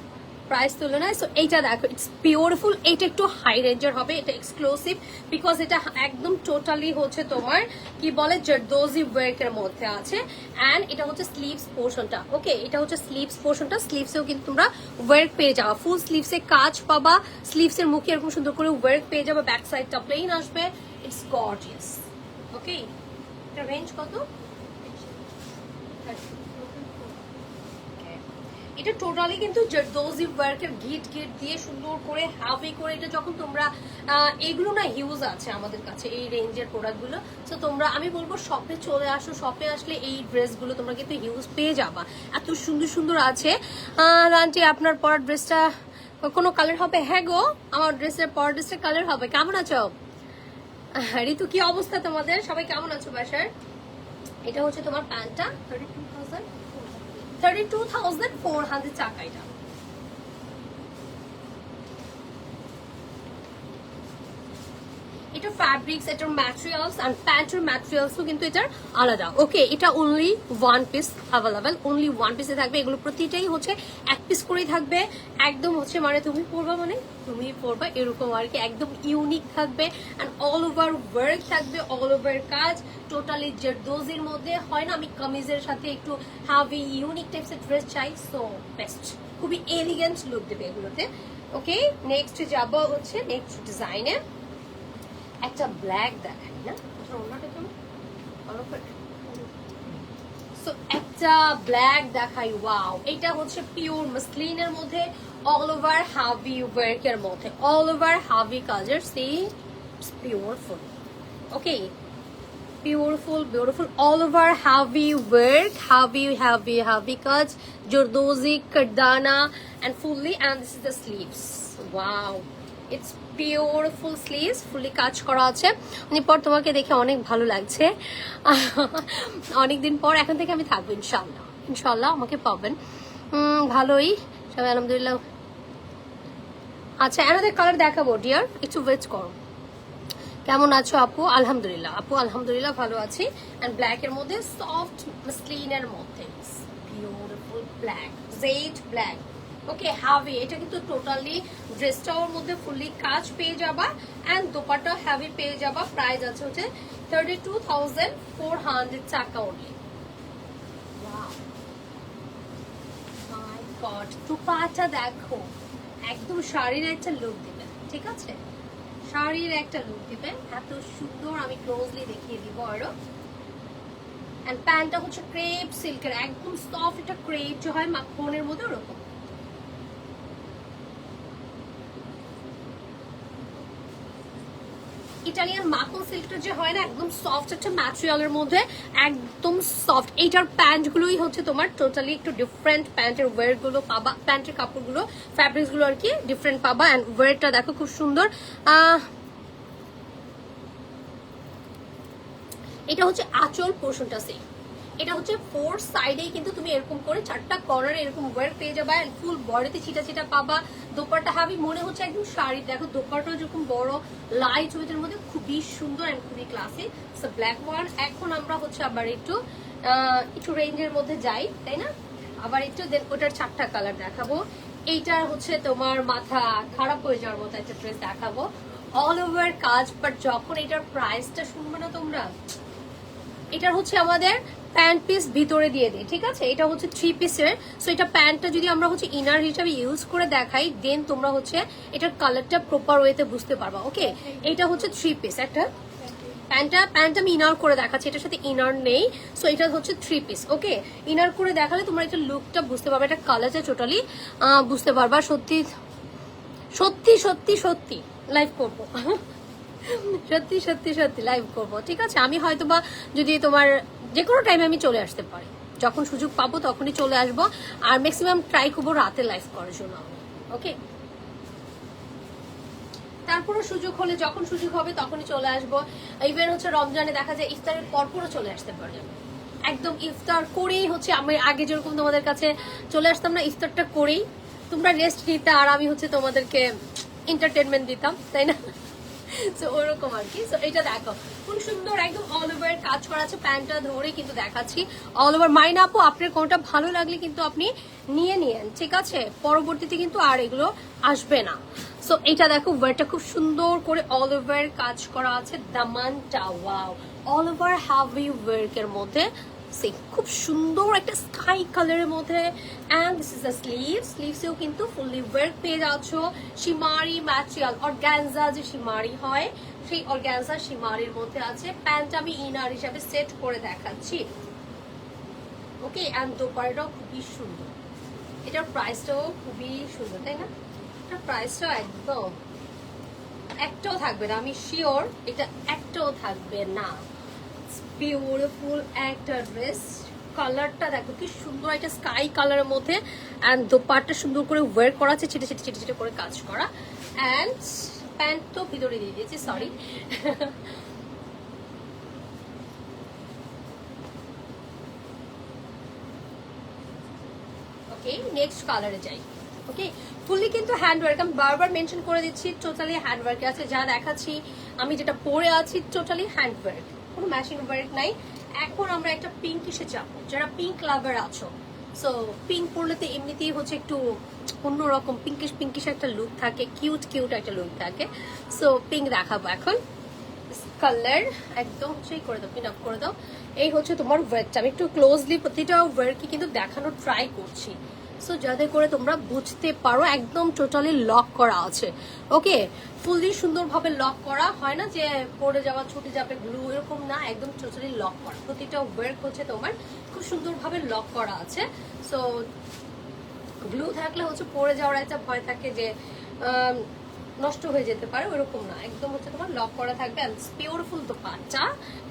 প্রাইস তুলনায়। সো এইটা দেখো, ইটস বিউটিফুল। এইটা একটু হাই রেঞ্জের হবে, এটা এক্সক্লুসিভ বিকজ এটা একদম টোটালি হচ্ছে তোমার কি বলে জারদোজি ওয়ার্কের মধ্যে আছে। অ্যান্ড এটা হচ্ছে স্লিভস পোর্শনটা, ওকে, এটা হচ্ছে স্লিভস পোর্শনটা। স্লিভসেও কিন্তু তোমরা ওয়ার্ক পেয়ে যাবা, ফুল স্লিভসে কাজ পাবা, স্লিভসের মুখে এরকম সুন্দর করে ওয়ার্ক পেয়ে যাবা, ব্যাক সাইডটা প্লেন আসবে। ইটস গর্জিয়াস, ওকে। এটা রেঞ্জ কত? এটা টোটালি কিন্তু জারদোজি ওয়ার্কের গিট দিয়ে সুন্দর করে হাফি করে, এটা যখন তোমরা এগুলো না হিউজ আছে আমাদের কাছে এই রেঞ্জের প্রোডাক্টগুলো। তো তোমরা, আমি বলবো শপে চলে আসো, শপে আসলে এই ড্রেসগুলো তোমরা কিন্তু হিউজ পেয়ে যাবা, এত সুন্দর সুন্দর আছে। আন্টি আপনার পরের ড্রেসটা কোনো কালার হবে? হ্যাঁ গো, আমার ড্রেসের পরের ড্রেসটা কালার হবে। কেমন আছো ঋতু, কি অবস্থা তোমাদের? সবাই কেমন আছো বাসার? এটা হচ্ছে তোমার প্যান্টটা 32,400 টাকা। এটা এটা ফ্যাব্রিক্স, এটার ম্যাটেরিয়ালস এন্ড প্যান্টের ম্যাটেরিয়ালসও কিন্তু এটার আলাদা, ওকে। এটা only one piece available, only one পিসে থাকবে। এগুলো প্রতিটাই হচ্ছে এক পিস করেই থাকবে, একদম হচ্ছে মানে তুমি পরবা এরকম আর কি, একদম ইউনিক থাকবে। অ্যান্ড অল ওভার ওয়ার্ক থাকবে, অল ওভার কাজ, টোটালি জারদোজির মধ্যে। হয় না আমি কামিজের সাথে একটু হ্যাভি ইউনিক টাইপসের ড্রেস চাই, সো বেস্ট, খুবই এলিগেন্ট লুক দেবে এগুলোতে, ওকে। নেক্সট যাবো হচ্ছে নেক্সট ডিজাইনে, একটা ব্ল্যাক দেখাই না, অন্যটা কেমন, সো একটা ব্ল্যাক দেখাই। ওয়াও, এটা হচ্ছে পিওর মাসলিনের মধ্যে, অল ওভার হাভি ওয়ার্কের মধ্যে, অল ওভার হাভি কাজের, সি বিউটিফুল, ওকে, beautiful all over heavy work, heavy কাজ, zardozi, কারদানা and fully, and this is the sleeves. Wow, it's beautiful sleeves, fully কাজ করা আছে। পর তোমাকে দেখে অনেক ভালো লাগছে, অনেকদিন পর। এখন থেকে আমি থাকবো ইনশাল্লাহ আমাকে পাবেন। ভালোই সবাই আলহামদুলিল্লাহ। আচ্ছা, অ্যানাদার কালার দেখাবো ডিয়ার, একটু ওয়েট করো। কেমন আছো আপু? আলহামদুলিল্লাহ আপু, আলহামদুলিল্লাহ ভালো আছি। এন্ড ব্ল্যাক এর মধ্যে, সফট মাসলিনের মধ্যে, বিউটিফুল ব্ল্যাক, জেড ব্ল্যাক, ওকে, হ্যাভি। এটা কিন্তু টোটালি ড্রেসটার মধ্যে ফুললি কাজ পেয়ে যাবা, এন্ড দোপাট্টা হ্যাভি পেয়ে যাবা। প্রাইস আছে হচ্ছে 32,400 টাকা অনলি। ওয়াও মাই গড, দোপাট্টা দেখো, একদম শাড়ির একটা লুক দিবে, ঠিক আছে, শাড়ির একটা লুক দিবে, এত সুন্দর। আমি ক্লোজলি দেখিয়ে দিব আরো। এন্ড প্যান্টটা হচ্ছে ক্রেপ সিল্কের, একদম সফট, এটা ক্রেপ যে হয় মাখনের মধ্যে ওরকম। ইটালিয়ান মাখন সিল্কটা যে হয় না, একদম সফট একটা ম্যাটেরিয়ালের মধ্যে, একদম সফট। এইটার প্যান্ট গুলোই হচ্ছে তোমার টোটালি একটু ডিফারেন্ট, প্যান্টের ওয়ার গুলো পাবা, প্যান্টের কাপড়গুলো, ফ্যাব্রিক্স গুলো আর কি ডিফারেন্ট পাবা। এন্ড ওয়ারটা দেখো খুব সুন্দর। এটা হচ্ছে আঁচল পোর্শনটা, সেই এটা হচ্ছে ফোর সাইডেই কিন্তু তুমি এরকম করে চারটা কর্নারে এরকম ওয়ার্ক পেয়ে যাবা, এন্ড ফুল বডিতে ছিটা ছিটা পাবা। দোপাট্টা হাবি মনে হচ্ছে একদম শাড়ি, দেখো দোপাট্টা যেরকম বড় লাইট ওয়েটের মধ্যে, খুবই সুন্দর এন্ড খুবই ক্লাসি। So black one. এখন আমরা হচ্ছে আবার একটু রেঞ্জের মধ্যে যাই, তাই না? আবার একটু দেন ওটার চারটা কালার দেখাবো। এইটার হচ্ছে তোমার মাথা খারাপ হয়ে যাওয়ার মতো একটা ড্রেস দেখাবো, অল ওভার কাজ। বাট যখন এটার প্রাইসটা শুনবে না তোমরা, এটার হচ্ছে আমাদের প্যান্ট পিস ভিতরে দিয়ে দিই, ঠিক আছে? এটা হচ্ছে 3 পিসের। সো এটা প্যান্টটা যদি আমরা হচ্ছে ইনার হিসাবে ইউজ করে দেখাই, দেন তোমরা হচ্ছে এটার কালারটা প্রপার ওয়েতে বুঝতে পারবা। ওকে, এটা হচ্ছে 3 পিস একটা প্যান্ট আমি ইনার করে দেখাচ্ছি, এটার সাথে ইনার নেই। সো এটা হচ্ছে 3 পিস। ওকে, ইনার করে দেখালে তোমরা এটা লুকটা বুঝতে পারবে, এটা কালারটা টোটালি বুঝতে পারবা। সত্যি সত্যি সত্যি সত্যি লাইভ করবো সত্যি সত্যি সত্যি লাইভ করবো, ঠিক আছে? আমি হয়তো বা যদি তোমার যে কোনো টাইমে আমি চলে আসতে পারি, যখন সুযোগ পাবো তখনই চলে আসবো। আর ম্যাক্সিমাম ট্রাই করবো রাতে লাইভ করার জন্য। ওকে, তারপরে সুযোগ হলে, যখন সুযোগ হবে তখনই চলে আসবো। ইভেন হচ্ছে রমজানে দেখা যায় ইফতারের পরপরও চলে আসতে পারে, একদম ইফতার করেই হচ্ছে। আমি আগে যেরকম তোমাদের কাছে চলে আসতাম না, ইফতারটা করেই তোমরা রেস্ট নিতে আর আমি হচ্ছে তোমাদেরকে এন্টারটেনমেন্ট দিতাম, তাই না? সো ওরকম আর কি। সো এটা দেখো খুব সুন্দর, একদম অল ওভার কাজ করা আছে। প্যান্টটা ধরে কিন্তু দেখাচ্ছি অল ওভার। মাইনা আপু, আপনার কোনটা ভালো লাগলে কিন্তু আপনি নিয়ে নিয়েন, ঠিক আছে? পরবর্তীতে কিন্তু আর এগুলো আসবে না। সো এটা দেখো, ওয়ারটা খুব সুন্দর করে অল ওভার কাজ করা আছে। দামানটা ওয়াও, অল ওভার হাভি ওয়ার্কের মধ্যে খুব সুন্দর একটা স্কাই কালারের মধ্যে। এন্ড দিস ইজ দ্য স্লিভসেও কিন্তু ফুললি ওয়ার্ক পেয়ে যাচ্ছ। শিমারি ম্যাটেরিয়াল, অর্গানজা যে শিমারি হয় সেই অর্গানজা শিমারির মধ্যে আছে। প্যান্ট আমি ইনার হিসাবে সেট করে দেখাচ্ছি। ওকে, এন্ড দোপারটাও খুবই সুন্দর, এটার প্রাইসটাও খুবই সুন্দর, তাই না? এটার প্রাইসটাও একদম একটাও থাকবে না, আমি শিওর এটা একটাও থাকবে না। বিউটিফুল একটা ড্রেস, কালারটা দেখো কি সুন্দর, একটা স্কাই কালারের মধ্যে। অ্যান্ড দোপাট্টা সুন্দর করে ওয়্যার করা আছে, ছিটে ছিটে ছিটে ছিটে করে কাজ করা। অ্যান্ড প্যান্ট তো ভিতরে দিয়ে দিয়েছি, সরি। ওকে, নেক্সট কালারে যাই। ওকে, ফুললি কিন্তু হ্যান্ডওয়ার্ক, আমি বারবার মেনশন করে দিচ্ছি, টোটালি হ্যান্ডওয়ার্ক আছে। যা দেখাচ্ছি আমি, যেটা পরে আছি টোটালি হ্যান্ডওয়ার্ক, কোনো মেশিন ওয়ার্ক নাই। এখন আমরা একটা পিঙ্কিশে যাবো, যারা পিঙ্ক লাভার আছো। সো পিঙ্ক পরলে তো এমনিতেই হচ্ছে একটু অন্যরকম পিঙ্কিশ পিঙ্কিশ একটা লুক থাকে, কিউট কিউট একটা লুক থাকে। সো পিঙ্ক দেখাবো এখন। কালার একদম হচ্ছে করে দাও, পিন আপ করে দাও। এই হচ্ছে তোমার ওয়ার্কটা, আমি একটু ক্লোজলি প্রতিটা ওয়ার্কই কিন্তু দেখানোর ট্রাই করছি, সো যাতে করে তোমরা বুঝতে পারো। একদম টোটালি লক করা আছে। ওকে, ফুললি সুন্দরভাবে লক করা, হয় না যে পড়ে যাওয়া ছুটে যাবে গ্লু, এরকম না, একদম টোটালি লক করা। প্রতিটা ওয়ার্ক হচ্ছে তোমার খুব সুন্দরভাবে লক করা আছে। সো গ্লু থাকলে হচ্ছে পড়ে যাওয়ার একটা ভয় থাকে যে নষ্ট হয়ে যেতে পারে, ওরকম না, একদম হচ্ছে তোমার লক করা থাকবে। বিউটিফুল দোপাট্টা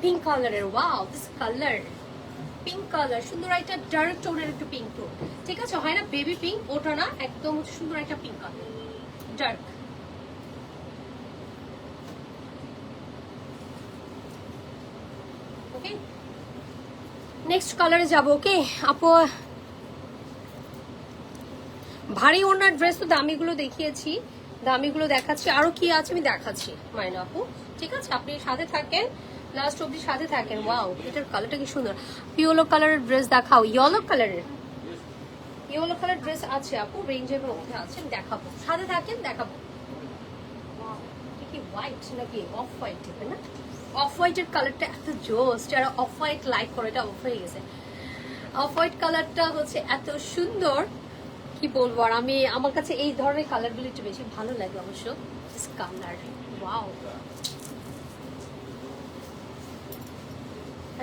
পিঙ্ক কালারের, wow this colour, pink colour, সুন্দর একটা ডার্ক টোনের একটু পিঙ্ক টোন, ঠিক আছে? হয় না বেবি পিঙ্ক, ওটা না, একদম হচ্ছে সুন্দর একটা পিঙ্ক কালার, ডার্ক। ওকে, নেক্সট কালারে যাবো। ওকে আপু, ভারী ওনার ড্রেস তো দামিগুলো দেখিয়েছি, দামিগুলো দেখাচ্ছি, আরো কি আছে আমি দেখাচ্ছি মাইনা আপু, ঠিক আছে? আপনি সাথে থাকেন, লাস্ট অব্দি সাথে থাকেন। ওয়াও, এটার কালারটা কি সুন্দর, ইয়েলো কালারের ড্রেস দেখাও। ইয়েলো কালারের, ইয়েলো কালার ড্রেস আছে আপু, রেঞ্জের মধ্যে আছে, দেখাবো, সাথে থাকেন দেখাবো। কি হোয়াইট নাকি অফ হোয়াইট, ঠিক না? অফ হোয়াইটের কালারটা এত জোস, যারা অফ হোয়াইট লাইক করে, এটা অফ হয়ে গেছে। অফ হোয়াইট কালারটা হচ্ছে এত সুন্দর, কি বলবো। আর আমি, আমার কাছে এই ধরনের কালারগুলো একটু বেশি ভালো লাগে অবশ্য। কালার ওয়াও,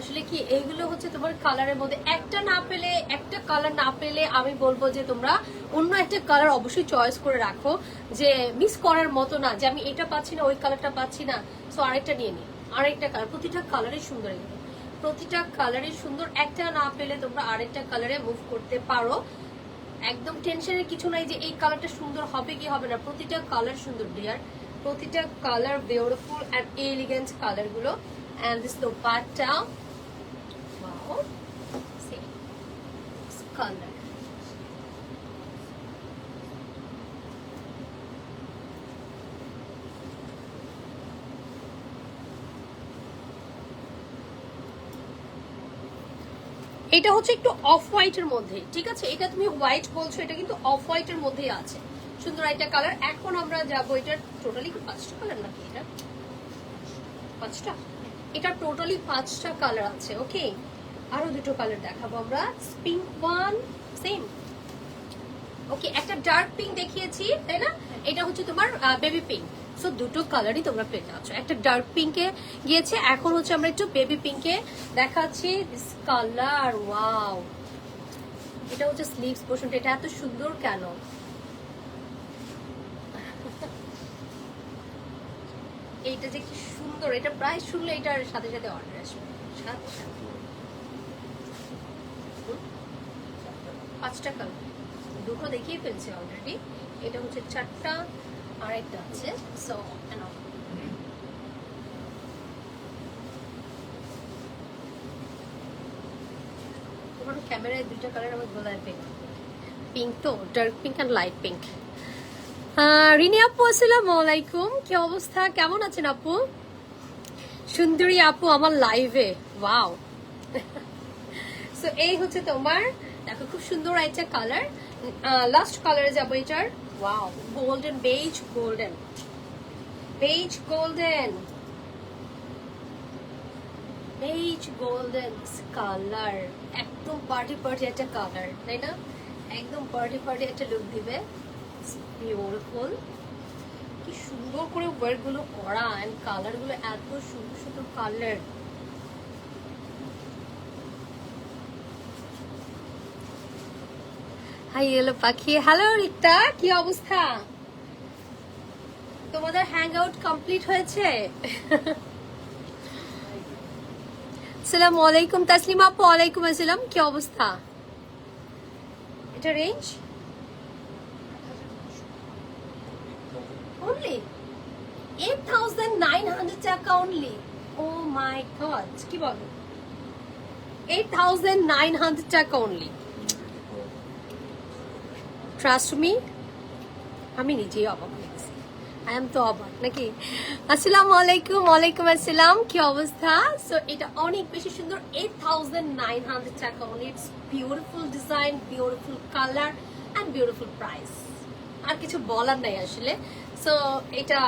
আসলে কি এইগুলো হচ্ছে তোমার কালারের মধ্যে একটা না পেলে, একটা কালার না পেলে আমি বলবো যে তোমরা অন্য একটা কালার অবশ্যই চয়েস করে রাখো, যে মিস করার মতো না যে আমি এটা পাচ্ছি না, ওই কালারটা পাচ্ছি না, সো আরেকটা নিয়ে নিই, আরেকটা কালার। প্রতিটা কালারই সুন্দর, এগুলো প্রতিটা কালারই সুন্দর। একটা না পেলে তোমরা আরেকটা কালারে মুভ করতে পারো, একদম টেনশনের কিছু নাই যে এই কালারটা সুন্দর হবে কি হবে না, প্রতিটা কালার সুন্দর ডিয়ার, প্রতিটা colour beautiful and elegant colour গুলো। And this dupatta, wow, see colour, এটা হচ্ছে একটু অফ হোয়াইটের মধ্যে, ঠিক আছে? এটা তুমি হোয়াইট বলছো, এটা কিন্তু অফ হোয়াইটের মধ্যেই আছে। সুন্দর একটা কালার। এখন আমরা যাবো, এটা টোটালি 5টা কালার নাকি? এটা 5টা, এটা টোটালি 5টা কালার আছে। ওকে, আরো দুটো কালার দেখাবো আমরা। Pink one, same. ওকে, একটা ডার্ক পিঙ্ক দেখিয়েছি, তাই না? এটা হচ্ছে তোমার বেবি পিঙ্ক। সো দুটো কালারই তোমরা পেয়ে যাচ্ছ। একটা ডার্ক পিঙ্কে গিয়েছে, এখন হচ্ছে আমরা একটু বেবি পিঙ্কে দেখাচ্ছি। This colour, wow! এটা হচ্ছে স্লিভস পোর্শনটা। এটা এত সুন্দর কেন? এইটা যে কি সুন্দর! এটা প্রায় শুনলে এটার সাথে সাথে অর্ডার আসবে, সাথে সাথে। 5টা কালার, দুটো দেখিয়ে ফেলছে অলরেডি। এটা হচ্ছে 4টা, আর একটা আছে। সো তোমার ক্যামেরায় 2টা কালার আমার গোলায় পিঙ্ক, তো ডার্ক পিঙ্ক আর লাইট পিঙ্ক। রিনি আপু, আসসালামু আলাইকুম। কি অবস্থা, কেমন আছেন আপু? সুন্দরী আপু আমার লাইভে, ওয়াও! সো এই হচ্ছে তোমার, দেখো খুব সুন্দর একটা কালার। লাস্ট কালারে যাবো এটার। Wow, golden, beige golden, beige golden, beige golden colour. একদম পার্টি পার্টি একটা কালার, তাই না? একদম পার্টি পার্টি একটা লুক দিবে। বিউটিফুল, কি সুন্দর করে ওয়ার্ক গুলো করা, এন্ড কালার গুলো এত সুন্দর সুন্দর কালার। হাই হ্যালো পাখি, হ্যালো রিক্তা, কি অবস্থা? তোমাদের হ্যাং আউট কমপ্লিট হয়েছে? আসসালামু আলাইকুম তাসলিমা আপু, ওয়ালাইকুম আসসালাম। কি অবস্থা? এটা রেঞ্জ only 8,900 টাকা only. Oh my god, কি বলো? 8,900 টাকা only. Trust me, আমি নিজেই অবাক হয়ে গেছি। I am তো অবাক নাকি? আসসালামু আলাইকুম, ওয়ালাইকুম আসসালাম। কি অবস্থা? সো এটা অনেক বেশি সুন্দর। 8,900 টাকা only. It's beautiful design, beautiful color and beautiful price. আর কিছু বলার নাই আসলে। সো এটা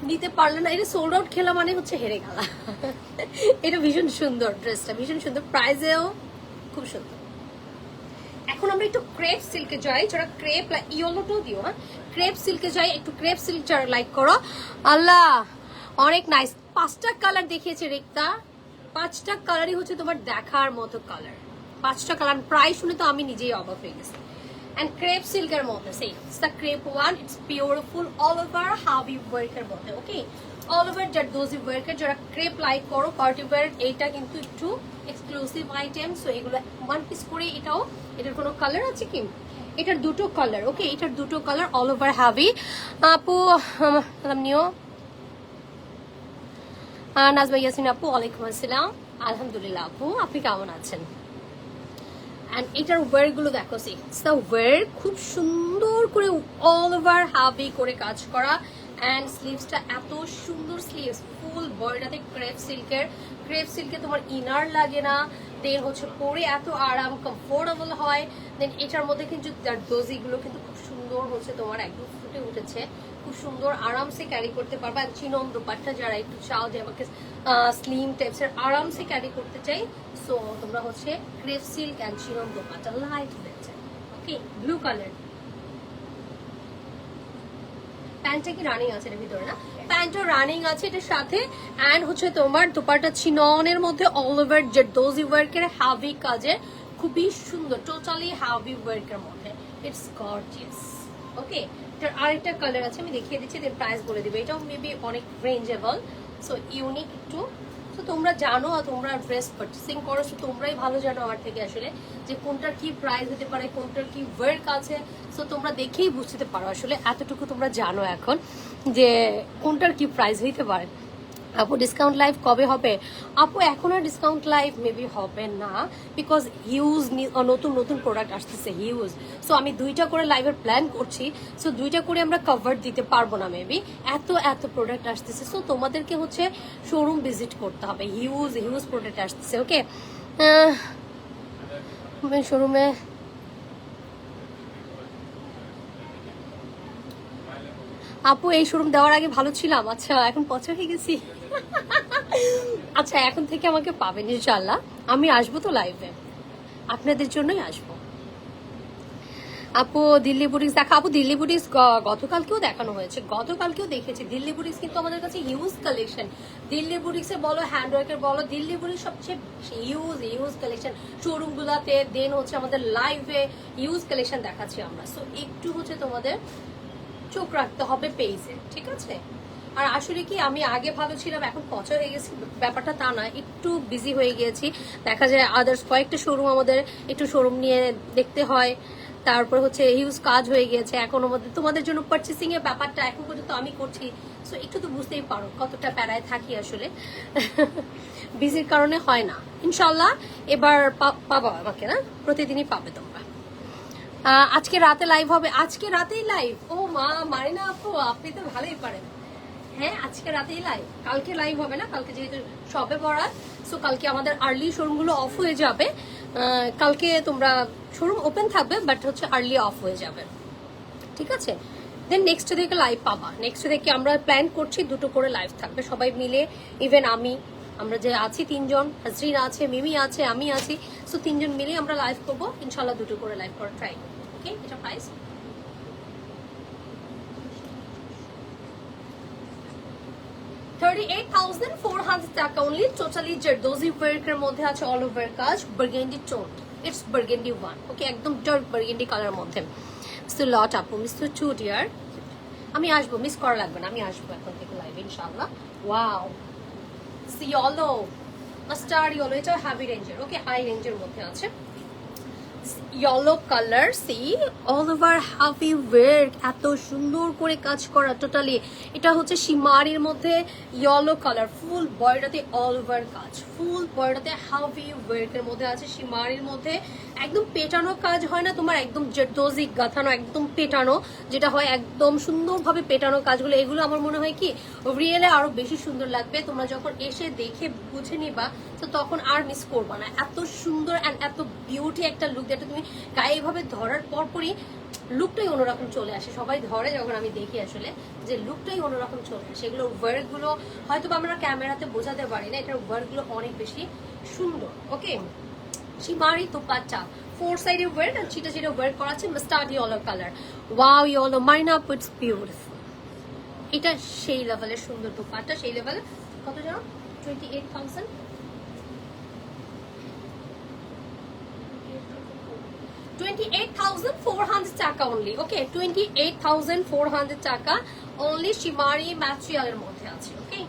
নিতে পারলে না, এটা সোল্ড আউট খেলা মানে হচ্ছে হেরে গেলা। এটা ভীষণ সুন্দর, ড্রেসটা ভীষণ সুন্দর, প্রাইজেও খুব সুন্দর। এখন আমরা একটু ক্রেপ সিল্কে যাই, যারা ক্রেপ ইয়েলোটাও দিও, হ্যাঁ ক্রেপ সিল্কে যাই, একটু ক্রেপ সিল্ক যারা লাইক করো। আল্লাহ, অনেক নাইস। 5টা কালার দেখিয়েছে রেক্তা, 5টা কালারই হচ্ছে তোমার দেখার মতো কালার। 5টা কালার প্রায় শুনে তো আমি নিজেই অবাক হয়ে গেছি। And crepe silk এর মধ্যে, সেই it's the crepe one, it's beautiful all over heavy work এর মধ্যে। ওকে, all over জারদোজি ওয়ার্ক এর যারা ক্রেপ লাইক করো, পার্টি ওয়্যার, এইটা কিন্তু একটু এক্সক্লুসিভ আইটেম। সো এগুলো ওয়ান পিস করে। এটাও, এটার কোনো কালার আছে কি? এটার দুটো কালার। ওকে, এটার দুটো কালার, অল ওভার হ্যাভি। আপু নিও। নাজমা ইয়াসিন আপু, ওয়ালাইকুম আসসালাম। আলহামদুলিল্লাহ আপু, আপনি কেমন আছেন? And এটার ওয়ার গুলো দেখো, সি ইটস দ্য ওয়ার, খুব সুন্দর করে অল ওভার হাভি করে কাজ করা। অ্যান্ড স্লিভসটা এত সুন্দর, স্লিভস ফুল বডিটাতে ক্রেপ সিল্কের। ক্রেপ সিল্কে তোমার ইনার লাগে না, দেন হচ্ছে পরে এত আরাম, কমফোর্টেবল হয়। দেন এটার মধ্যে কিন্তু দোজিগুলো কিন্তু খুব সুন্দর হচ্ছে তোমার একদম ফুটে উঠেছে, খুব সুন্দর আরামসে ক্যারি করতে পারবা। আর চিনন দোপাট্টা যারা একটু চাও যে আমাকে স্লিম টাইপসের আরামসে ক্যারি করতে চাই, সো তোমরা হচ্ছে crepe silk and chinon dupatta light হয়েছে। ওকে, ব্লু কালার। প্যান্টটা কি রানিং আছে এর ভিতরে? না, প্যান্টও রানিং আছে এটার সাথে। অ্যান্ড হচ্ছে তোমার দোপাট্টা চিননের মধ্যে অল ওভার জারদোজি ওয়ার্কের হ্যাভি কাজের, খুবই সুন্দর, টোটালি হ্যাভি ওয়ার্কের মধ্যে। It's gorgeous. ওকে, এটার আরেকটা কালার আছে, আমি দেখিয়ে দিচ্ছি, এর প্রাইস বলে দিবে। এটাও মেবি অনেক রেঞ্জেবল, সো ইউনিক একটু। তো তোমরা জানো, তোমরা ড্রেস পারচেসিং করো, সো তোমরাই ভালো জানো আমার থেকে আসলে যে কোনটার কি প্রাইস হতে পারে, কোনটার কি ওয়ার্ক আছে। সো তোমরা দেখেই বুঝতে পারো আসলে, এতটুকু তোমরা জানো এখন যে কোনটার কি প্রাইস হইতে পারে। আপু ডিসকাউন্ট লাইভ কবে হবে? আপু এখন আর ডিসকাউন্ট লাইভ মেবি হবে না, বিকজ হিউজ নতুন নতুন প্রোডাক্ট আসতেছে, হিউজ। সো আমি 2টা করে লাইভের প্ল্যান করছি, সো 2টা করে আমরা কভার দিতে পারবো না মেবি, এত এত প্রোডাক্ট আসতেছে। সো তোমাদেরকে হচ্ছে শোরুম ভিজিট করতে হবে, হিউজ হিউজ প্রোডাক্ট আসতেছে। ওকে, শোরুমে আপু এই শোরুম দেওয়ার আগে ভালো ছিলাম, আচ্ছা এখন পচা হয়ে গেছি। আচ্ছা এখন থেকে আমাকে পাবেন ইনশাল্লাহ, আমি আসবো তো লাইভে, আপনাদের জন্যই আসবো। আপু দিল্লি বুটিক্স দেখা, আপু দিল্লি বুটিক্স গতকালকেও দেখানো হয়েছে, গতকালকেও দেখেছি। দিল্লি বুটিক্স কিন্তু আমাদের কাছে হিউজ কালেকশন, দিল্লি বুটিক্সের বলো হ্যান্ডওয়ার্কের বলো, দিল্লি বুটিক্স সবচেয়ে হিউজ কালেকশন শোরুম গুলাতে, দেন হচ্ছে আমাদের লাইভে হিউজ কালেকশন দেখাচ্ছি আমরা। সো একটু হচ্ছে তোমাদের চোখ রাখতে হবে পেজে, ঠিক আছে? আর আসলে কি আমি আগে ভালো ছিলাম এখন পচা হয়ে গেছি ব্যাপারটা তা না, একটু বিজি হয়ে গিয়েছি। দেখা যায় আদার্স কয়েকটা শোরুম আমাদের একটু শোরুম নিয়ে দেখতে হয়, তারপর হচ্ছে হিউজ কাজ হয়ে গিয়েছে। এখন আমাদের তোমাদের জন্য পারচেসিং এর ব্যাপারটা এখন পর্যন্ত আমি করছি, সো একটু তো বুঝতেই পারো কতটা প্যারায় থাকি আসলে। বিজির কারণে হয় না, ইনশাল্লাহ এবার পাবা আমাকে, না প্রতিদিনই পাবে তোমরা। আজকে রাতে লাইভ হবে, আজকে রাতেই লাইভ? ও মা, মারি না আপু, আপনি তো ভালোই পারেন। হ্যাঁ আজকে রাতেই লাইভ, কালকে লাইভ হবে না, কালকে যেহেতু সবে বরাত, সো কালকে আমাদের আর্লি শোরুমগুলো অফ হয়ে যাবে। কালকে তোমরা শোরুম ওপেন থাকবে বাট হচ্ছে আর্লি অফ হয়ে যাবে, ঠিক আছে? দেন নেক্সট থেকে লাইভ পাবা। নেক্সট থেকে আমরা প্ল্যান করছি 2টো করে লাইভ থাকবে সবাই মিলে, ইভেন আমরা যে আছি 3জন, হাজরিন আছে, মিমি আছে, আমি আছি, সো 3জন মিলে আমরা লাইভ করবো ইনশাল্লাহ, 2টো করে লাইভ করার ট্রাই করবো। ওকে, এটা প্রাইস 38,400 টাকা অনলি, টোটালি জারদোজি ওয়ার্কের মধ্যে আছে, অল ওভার কাজ, বার্গেন্ডি টোন, ইটস বার্গেন্ডি 1। ওকে, একদম ডার্ক বার্গেন্ডি কালারের মধ্যে। মিস্টার লট আপু, মিস্টার 2 ডিয়ার, আমি আসবো, মিস করা লাগবে না, আমি আসবো এখন থেকে লাইভ ইনশাআল্লাহ। Wow, see yellow, mustard yellow, এটা হেভি রেঞ্জের, ওকে হাই রেঞ্জের মধ্যে আছে। Yellow colour, see all over হাফি ওয়ার্ক, এত সুন্দর করে কাজ করা টোটালি। এটা হচ্ছে শিমারির মধ্যে ইয়েলো কালার, ফুল বডিটাতে অল ওভার কাজ, ফুল বডিটাতে হাফি ওয়ার্কের মধ্যে আছে, শিমারির মধ্যে একদম পেটানো কাজ হয় না তোমার, একদম জেরদোজি গাথানো, একদম পেটানো, যেটা হয় একদম সুন্দরভাবে পেটানো কাজগুলো, এগুলো আমার মনে হয় কি রিয়েলে আরো বেশি সুন্দর লাগবে। তোমরা যখন এসে দেখে বুঝে নিবা তো তখন আর মিস করবা না, এত সুন্দর অ্যান্ড এত বিউটি একটা লুক, যেটা তুমি গায়ে এভাবে ধরার পরপরই লুকটাই অন্যরকম চলে আসে। সবাই ধরে যখন আমি দেখি আসলে যে লুকটাই অন্যরকম চলে আসে। এগুলো ওয়ার্কগুলো হয়তো আমরা ক্যামেরাতে বোঝাতে পারি না, এটার ওয়ার্কগুলো অনেক বেশি সুন্দর। ওকে, শিমারি দোপাট্টা 4 সাইডে ওয়ার্ক আর চিটা চিটা ওয়ার্ক করা আছে, mustard yellow colour, wow yellow, মাইনা আপু ইটস বিউটিফুল। এটা সেই লেভেলের সুন্দর দোপাট্টা, সেই লেভেলের। কত জানো? 28,000, 28,400 টাকা অনলি। ওকে, 28,400 টাকা অনলি, শিমারি ম্যাটেরিয়ালের মধ্যে আছে। ওকে,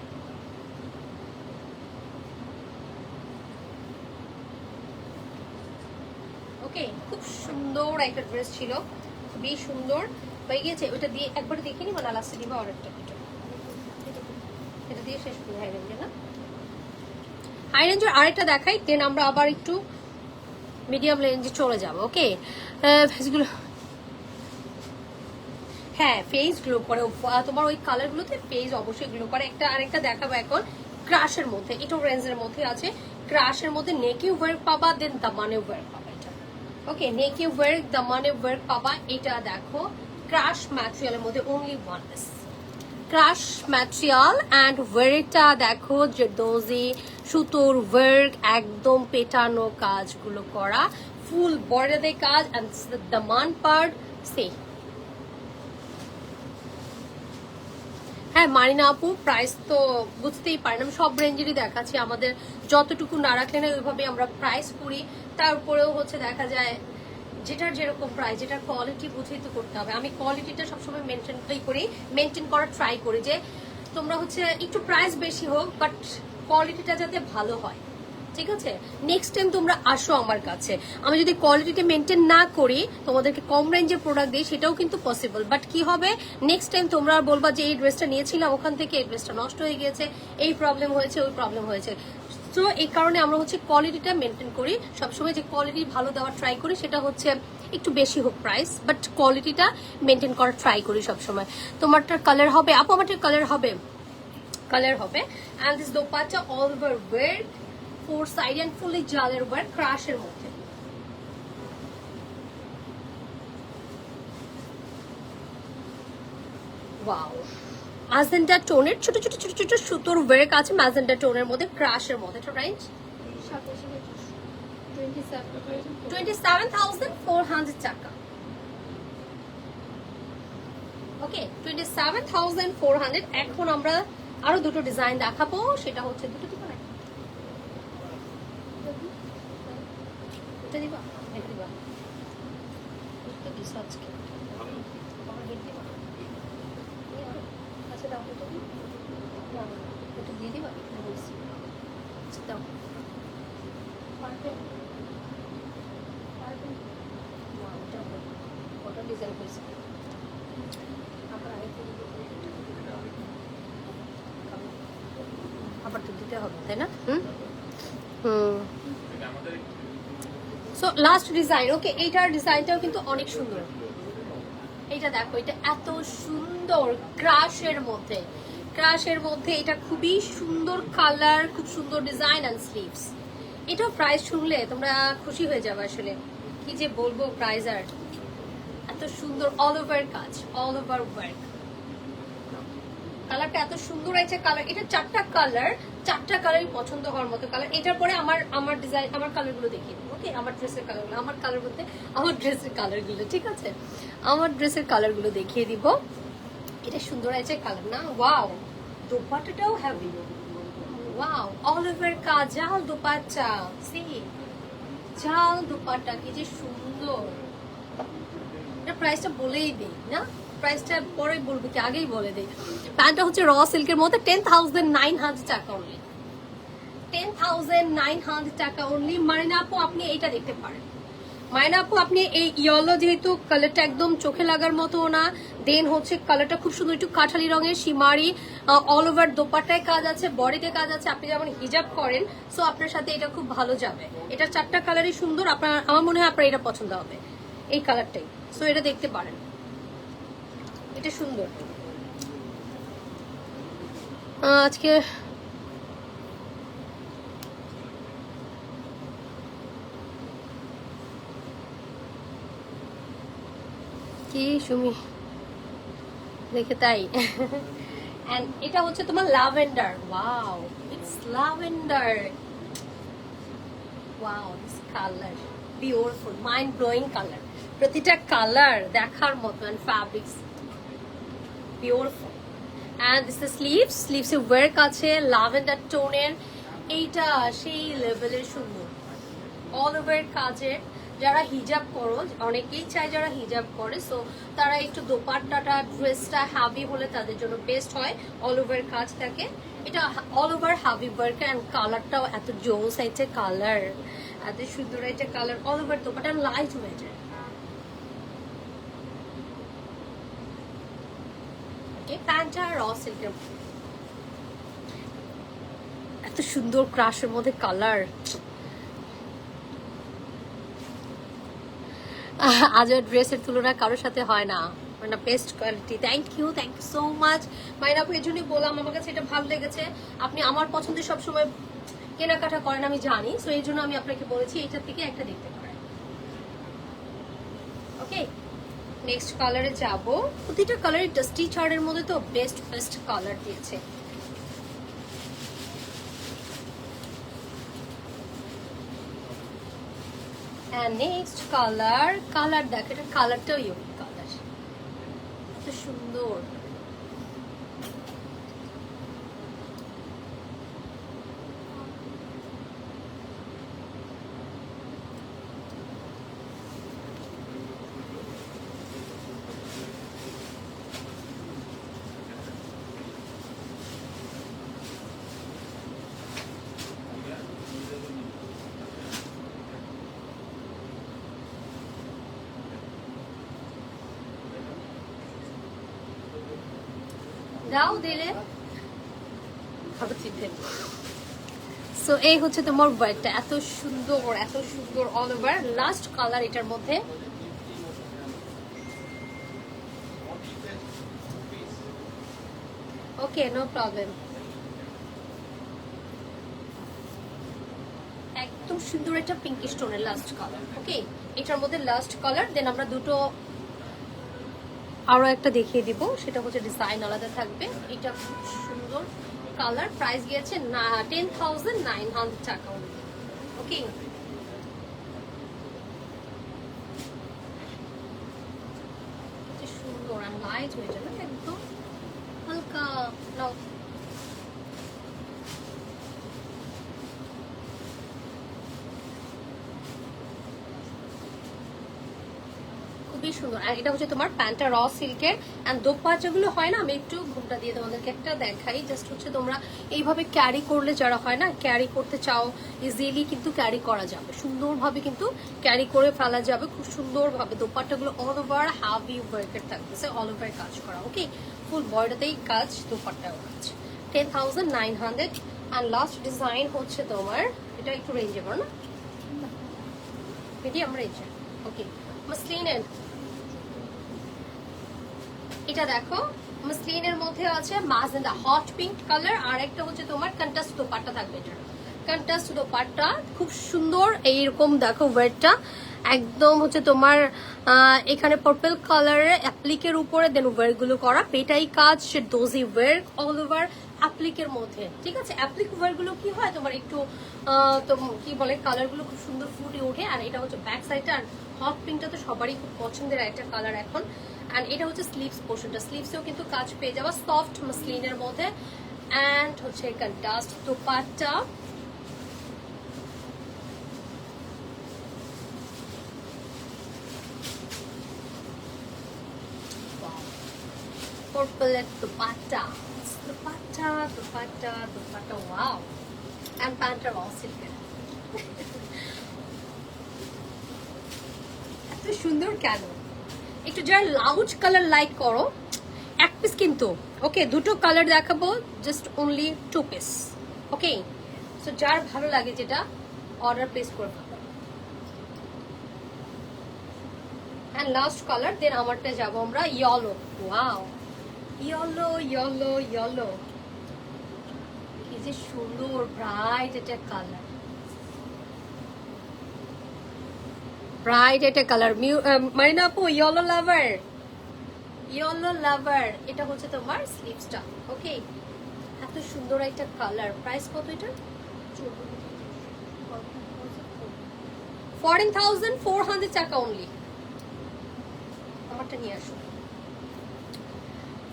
ওকে, খুব সুন্দর একটা ড্রেস ছিল, খুবই সুন্দর হয়ে গিয়েছে। ওটা দিয়ে একবার দেখে নি, মানে লাস্টে দিবা অর্ডারটা, এটা দিয়ে শেষ করি। হাই রেঞ্জের না, হাই রেঞ্জের আরেকটা দেখাই, দেন আমরা আবার একটু মিডিয়াম রেঞ্জে চলে যাবো। ওকে, ফেসগুলো, হ্যাঁ ফেস গ্লো করে তোমার ওই কালার গুলোতে, ফেস অবশ্যই গ্লো করে। একটা আরেকটা দেখাবো এখন ক্রাশের মধ্যে, এটাও রেঞ্জের মধ্যে আছে, ক্রাশের মধ্যে নেকি ওয়ার্ক পাবা, দেন দামানে ওয়ার্ক পাবা। এটা ওকে, নেকি ওয়ার্ক, দামানে ওয়ার্ক পাবা। এটা দেখো ক্রাশ ম্যাটেরিয়ালের মধ্যে only one piece, crush material and ওয়ার্কটা দেখো জারদোজি সুতোর ওয়ার্ক, একদম পেটানো কাজগুলো করা, ফুল বডিতে কাজ, অ্যান্ড দামান পার্ট সে। হ্যাঁ মারিনা আপু, প্রাইস তো বুঝতেই পারেন, আমি সব রেঞ্জেরই দেখাচ্ছি, আমাদের যতটুকু না রাখলে না ওইভাবে আমরা প্রাইস করি। তারপরেও হচ্ছে দেখা যায় যেটার যেরকম প্রাইস, যেটার কোয়ালিটি বুঝেই তো করতে হবে। আমি কোয়ালিটিটা সবসময় মেনটেন করার ট্রাই করি, যে তোমরা হচ্ছে একটু প্রাইস বেশি হোক বাট কোয়ালিটিটা যাতে ভালো হয়, ঠিক আছে? নেক্সট টাইম তোমরা আসো আমার কাছে, আমি যদি কোয়ালিটিটা মেনটেন না করি, তোমাদেরকে কম রেঞ্জের প্রোডাক্ট দিই, সেটাও কিন্তু পসিবল। বাট কি হবে, নেক্সট টাইম তোমরা বলবা যে এই ড্রেসটা নিয়েছিলাম ওখান থেকে এই ড্রেসটা নষ্ট হয়ে গিয়েছে, এই প্রবলেম হয়েছে, ওই প্রবলেম হয়েছে। তো এই কারণে আমরা হচ্ছে কোয়ালিটিটা মেনটেন করি সবসময়, যে কোয়ালিটি ভালো দেওয়ার ট্রাই করি, সেটা হচ্ছে একটু বেশি হোক প্রাইস, বাট কোয়ালিটিটা মেনটেন করার ট্রাই করি সবসময়। তোমারটার কালার হবে আপু, আমারটার কালার হবে, কালার হবে। And this dupatta all over work, four side and fully জালের ওয়ার্ক ক্রাশের মধ্যে। ওয়াও, ম্যাজেন্টা টোনের ছোট ছোট ছোট ছোট সুতোর ওয়ার্ক আছে ম্যাজেন্টা টোনের মধ্যে ক্রাশের মধ্যে। এটা রেঞ্জ 27,400 টাকা। ওকে, 27,400। এখন আমরা আরো দুটো ডিজাইন দেখাবো, সেটা হচ্ছে দুটো দিবা না, এটা দিবা, এটা দিবা, এটা দিছো আজকে আমার হেড দিবা, আচ্ছা দাও, এটা দিবা না, এটা দিয়ে দিবা, বলছি আচ্ছা দাও, পারফেক্ট পারফেক্ট। ওটা ডিজাইন করেছি আবার তো দিতে হবে, তাই না? So last design. ওকে, এইটার ডিজাইনটাও কিন্তু অনেক সুন্দর। এইটা দেখো, এটা এত সুন্দর ক্রাশের মধ্যে, ক্রাশের মধ্যে এটা খুবই সুন্দর কালার, খুব সুন্দর ডিজাইন এন্ড স্লিভস। এটাও প্রাইস শুনলে তোমরা খুশি হয়ে যাবে, আসলে কি যে বলবো প্রাইস। আর এত সুন্দর অল ওভার কাজ, অল ওভার ওয়ার্ক, কালারটা এত সুন্দর আছে। কালার এটা চারটা কালারই পছন্দ হওয়ার মতো কালার। এটার পরে আমার ডিজাইন, আমার কালারগুলো দেখিয়ে দিই। ওকে, আমার ড্রেসের কালারগুলো, আমার কালার বলতে আমার ড্রেসের কালারগুলো, ঠিক আছে, আমার ড্রেসের কালারগুলো দেখিয়ে দিব। এটা সুন্দর আছে কালার না? ওয়াও, দোপাট্টাটাও হেভি। ওয়াও, অল ওভার কাজ, জাল দোপাট্টা, সি জাল দোপাট্টা, কি যে সুন্দর। এটা প্রাইসটা বলেই দিই না, প্রাইসটা পরে বলবো কি আগেই বলে দিই। প্যান্টটা হচ্ছে র সিল্কের মধ্যে 10,900 টাকা অনলি, 10,900 টাকা অনলি। মারিনা আপু আপনি এইটা দেখতে পারেন, মারিনা আপু আপনি এই ইয়েলো, যেহেতু কালারটা একদম চোখে লাগার মতো না, দেন হচ্ছে কালারটা খুব সুন্দর, একটু কাঠালি রঙের শিমারি, অল ওভার দোপাট্টায় কাজ আছে, বডিতে কাজ আছে। আপনি যেমন হিজাব করেন, সো আপনার সাথে এটা খুব ভালো যাবে। এটা চারটা কালারই সুন্দর, আপনার আমার মনে হয় আপনার এটা পছন্দ হবে, এই কালারটাই। সো এটা দেখতে পারেন, এটা সুন্দর। আজকে কি সুমি দেখে তাই। এন্ড এটা হচ্ছে তোমার lavender. Wow, it's lavender. Wow, this colour beautiful, mind blowing colour, প্রতিটা কালার দেখার মতো। And fabrics beautiful. And this is sleeves, স্লিভসে ওয়ার্ক আছে ল্যাভেন্ডার টোনের। এইটা সেই লেভেলের সুন্দর, অল ওভার কাজের। যারা হিজাব করো, অনেকেই চায় যারা হিজাব করে, সো তারা একটু দোপাট্টাটা ড্রেসটা হ্যাভি হলে তাদের জন্য বেস্ট হয়। অল ওভার কাজ থাকে, এটা all over heavy work. And কালারটাও এত জোস আছে, কালার এত সুন্দর একটা colour, all over dupatta light ওয়েটের। প্যান্টটা র সিল্কের, এত সুন্দর ক্রাশের মধ্যে কালার। আজ ড্রেসের তুলনা কারোর সাথে হয় না, মানে best quality. Thank you so much Maina আপু। এর জন্যই বললাম, আমার কাছে এটা ভালো লেগেছে। আপনি আমার পছন্দের সবসময় কেনাকাটা করেন আমি জানি, সো এই জন্য আমি আপনাকে বলেছি এটার থেকে একটা দেখতে পারেন। ওকে, নেক্সট কালারে যাব। প্রতিটা কালারের ডাস্টি চার্টের মধ্যে তো বেস্ট কালার দিয়েছে। নেক্সট কালার দেখ, এটা কালারটাও ইউনিক কালার, এত সুন্দর। দাও দিলে সো এই হচ্ছে তোমার ওয়ার্কটা, এত সুন্দর অল ওভার। লাস্ট কালার এটার মধ্যে, ওকে নো প্রবলেম। একদম সুন্দর একটা পিঙ্কিশ টোনের লাস্ট কালার। ওকে, এটার মধ্যে লাস্ট কালার। দেন আমরা দুটো আরো একটা দেখিয়ে দিব, সেটা হচ্ছে ডিজাইন আলাদা থাকবে। এটা খুব সুন্দর কালার। প্রাইস গিয়েছে 10,900 টাকা। ওকে, সুন্দর আর লাইট হয়ে যাবে একদম হালকা। নাও খুবই সুন্দর। আর এটা হচ্ছে তোমার প্যান্টটা র সিল্কের। এন্ড দোপাট্টাগুলো হয় না, আমি একটু ঘুমটা দিয়ে তোমাদেরকে একটা দেখাই। জাস্ট হচ্ছে তোমরা এইভাবে ক্যারি করলে, যারা হয় না ক্যারি করতে চাও, ইজিলি কিন্তু ক্যারি করা যাবে, সুন্দরভাবে কিন্তু ক্যারি করে ফেলা যাবে খুব সুন্দরভাবে। দোপাট্টাগুলো অল ওভার হাভি ওয়ার্কের থাকতেছে, অল ওভার কাজ করা। ওকে, ফুল বডিতেই কাজ, দোপাট্টাও কাজ। 10,900। অ্যান্ড লাস্ট ডিজাইন হচ্ছে তোমার, এটা একটু রেঞ্জে করো না, মিডিয়াম রেঞ্জে। ওকে, মসলিনের এটা দেখো, মসলিনের মধ্যে আছে মাজেন্ডা হট পিঙ্ক কালার। আর একটা হচ্ছে তোমার কন্ট্রাস্ট দোপাট্টা থাকবে। এটা কন্ট্রাস্ট দোপাট্টা, খুব সুন্দর। এইরকম দেখো ওয়ার্কটা একদম হচ্ছে তোমার এখানে পার্পল কালারের অ্যাপ্লিকের উপরে দেন ওয়ার্ক গুলো করা, পেটাই কাজ, ডোজি ওয়ার্ক অল ওভার অ্যাপ্লিকের মধ্যে। ঠিক আছে, অ্যাপ্লিক ওয়ার্ক গুলো কি হয় তোমার একটু কি বলে, কালার গুলো খুব সুন্দর ফুটে ওঠে। আর এটা হচ্ছে ব্যাক সাইডটা। আর হট পিঙ্কটা তো সবারই খুব পছন্দের একটা কালার এখন। এন্ড এটা হচ্ছে স্লিভস পোর্শনটা, স্লিভসেও কিন্তু কাজ পেয়ে যাওয়া, সফট মসলিনের মধ্যে। এন্ড হচ্ছে contrast dupatta. Purple dupatta, dupatta, dupatta, dupatta, wow! And pant are all silk. এত সুন্দর কেন? একটু যারা লাউড কালার লাইক করো, এক পিস কিন্তু। ওকে, দুটো কালার দেখাবো, জাস্ট অনলি 2 পিস। ওকে, সো যার ভালো লাগে যেটা অর্ডার প্লেস করে ফেলো। এন্ড লাস্ট কালার, দেন আমারটা যাবো আমরা yellow. Wow, yellow yellow yellow, কি যে সুন্দর ব্রাইট এটা কালার, ব্রাইট এটা কালার। মারিনা আপু ইয়েলো লাভার, ইয়েলো লাভার। এটা হচ্ছে তোমার স্লিভসটা। ওকে, এত সুন্দর একটা কালার। প্রাইস কত এটা? 14,400 টাকা অনলি। আমারটা নিয়ে আসো।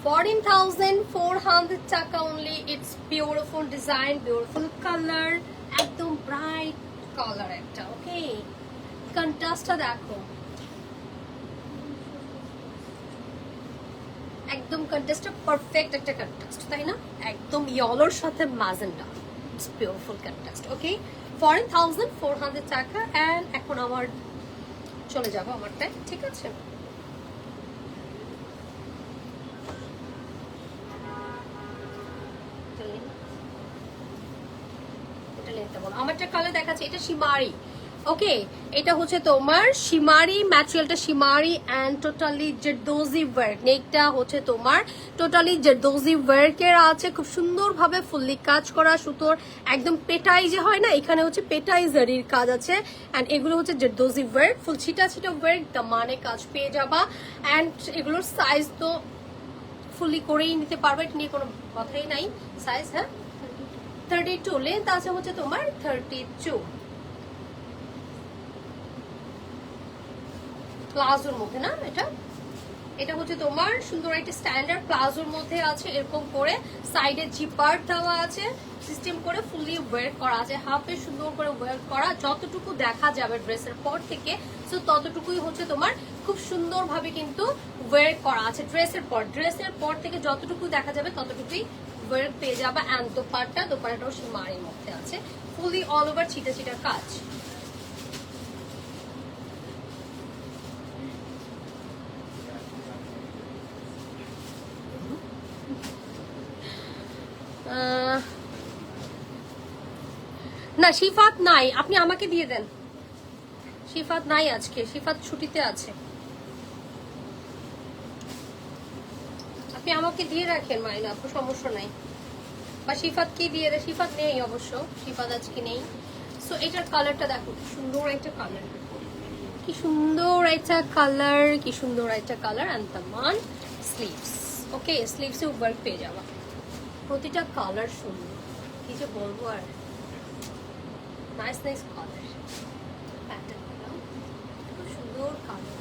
14,400 টাকা only. It's beautiful design, beautiful color, একদম ব্রাইট কালার একটা। ওকে, কন্ট্রাস্টটা দেখো, একদম কন্ট্রাস্টটা পারফেক্ট একটা কন্ট্রাস্ট, তাই না? একদম ইয়েলোর সাথে ম্যাজেন্ডা, ইটস বিউটিফুল কন্ট্রাস্ট। ওকে, 14,400 টাকা। এন্ড এখন আমার চলে যাবো আমারটায়। ঠিক আছে, আমারটা কালার দেখাচ্ছে, এটা শিমারি। ওকে, এটা হচ্ছে তোমার শিমারি, ম্যাটেরিয়ালটা shimmery and totally zardozi work. নেকটা হচ্ছে তোমার টোটালি জেরদোজি ওয়ার্কের আছে, খুব সুন্দরভাবে ফুললি কাজ করা সুতোর, একদম পেটাই যে হয় না, এখানে হচ্ছে পেটাই জারির কাজ আছে। এন্ড এগুলো হচ্ছে জেরদোজি ওয়ার্ক, ফুল ছিটা ছিটা ওয়ার্ক, দামানে কাজ পেয়ে যাবা। এন্ড এগুলোর সাইজ তো ফুললি করেই নিতে পারবে, এটা নিয়ে কোনো কথাই নাই। সাইজ হ্যাঁ 32, লেন্থ আছে হচ্ছে তোমার 32। প্লাজোর মধ্যে না এটা, এটা হচ্ছে তোমার সুন্দর একটা স্ট্যান্ডার্ড প্লাজোর মধ্যে আছে। এরকম করে সাইডে জিপার দেওয়া আছে, সিস্টেম করে ফুললি ওয়্যার করা আছে, হাফে সুন্দর করে ওয়্যার করা। যতটুকু দেখা যাবে ড্রেসের পর থেকে, সো ততটুকুই হচ্ছে তোমার খুব সুন্দরভাবে কিন্তু ওয়্যার করা আছে। ড্রেসের পর থেকে যতটুকু দেখা যাবে ততটুকুই ওয়্যার পেয়ে যাবে। এন্ড দোপাট্টাটাও শিমারির মধ্যে আছে, ফুললি অল ওভার ছিটা ছিটা কাজ। না শিফাত নাই, আপনি আমাকে দিয়ে দেন। শিফাত নাই আজকে, শিফাত ছুটিতে আছে, আপনি আমাকে দিয়ে রাখেন মাইনা আপু, সমস্যা নাই। বা শিফাত কি দিয়ে দেয়, শিফাত নেই অবশ্য, শিফাত আজকে নেই। সো এটার কালারটা দেখো, সুন্দর একটা কালার, কি সুন্দর একটা কালার, কি সুন্দর একটা colour. And Daman sleeves, okay স্লিভসে work পেয়ে যাবা, প্রতিটা কালার সুন্দর, কি যে বলবো আর, নাইস নাইস কালার, প্যাটার্ন খুব সুন্দর কালার।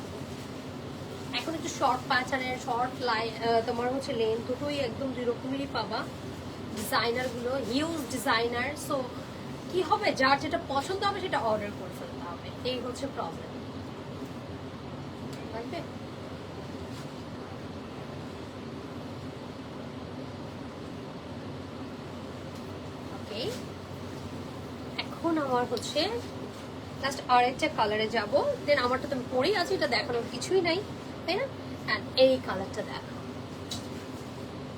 এখন একটু শর্ট প্যাটার্নের, শর্ট লাইন, তোমার হচ্ছে লেন দুটোই একদম দুই রকমেরই পাবা। ডিজাইনার গুলো হিউজ ডিজাইনার, সো কি হবে, যার যেটা পছন্দ হবে সেটা অর্ডার করে ফেলতে হবে, এই হচ্ছে প্রবলেম। লাগবে ওকে। এখন আমার হচ্ছে লাস্ট আরেকটা কালারে যাব, দেন আমারটা তো আমি পরেই আছি, এটা দেখানোর কিছুই নাই, তাই না? অ্যান্ড এই কালারটা দেখো,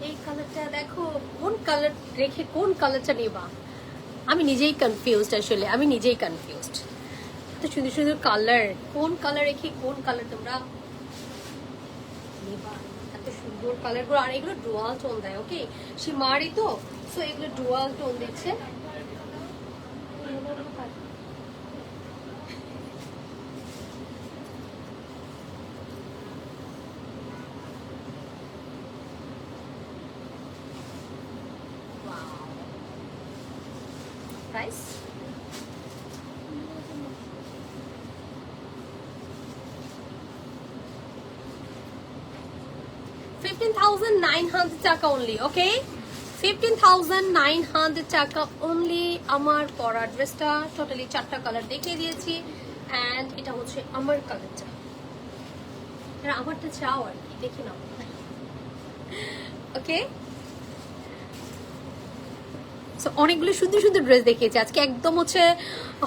এই কালারটা দেখো, কোন কালার রেখে কোন কালারটা নেবা, আমি নিজেই কনফিউজড, আসলে আমি নিজেই কনফিউজড। এত সুন্দর সুন্দর কালার, কোন কালার রেখে কোন কালার তোমরা নেবা, এত সুন্দর কালার গুলো। আর এগুলো ডুয়াল টোন দেয়, ওকে সীমারি তো, সো এগুলো ডুয়াল টোন দিচ্ছে। প্রাইস $15,900 টাকা অনলি, ওকে 15,900 টাকা অনলি। আমার পরা ড্রেসটা টোটালি 4টা কালার দেখিয়ে দিয়েছি, অ্যান্ড এটা হচ্ছে আমার কালারটা, এটা আমারটা চাও আর কি, দেখে নাও, ওকে। অনেকগুলো সুন্দর সুন্দর ড্রেস দেখিয়েছি আজকে, একদম হচ্ছে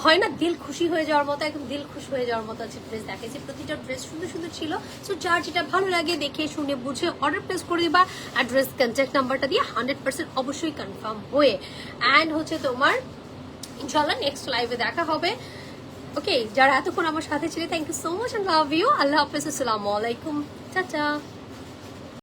হয় না দিল খুশি হয়ে যাওয়ার মতো, একদম দিল খুশি হয়ে যাওয়ার মতো আছে ড্রেস দেখিয়েছি, প্রতিটা ড্রেস সুন্দর সুন্দর ছিল। সো যার যেটা ভালো লাগে দেখে শুনে বুঝে অর্ডার প্লেস করে দিবা, অ্যাড্রেস কন্ট্যাক্ট নাম্বারটা দিয়ে 100% অবশ্যই কনফার্ম হয়ে, অ্যান্ড হচ্ছে তোমার ইনশাল্লাহ নেক্সট লাইভে দেখা হবে, ওকে। যারা এতক্ষণ আমার সাথে ছিল, thank you so much, and love you, আল্লাহ হাফেজ, আসসালামু আলাইকুম, টাটা।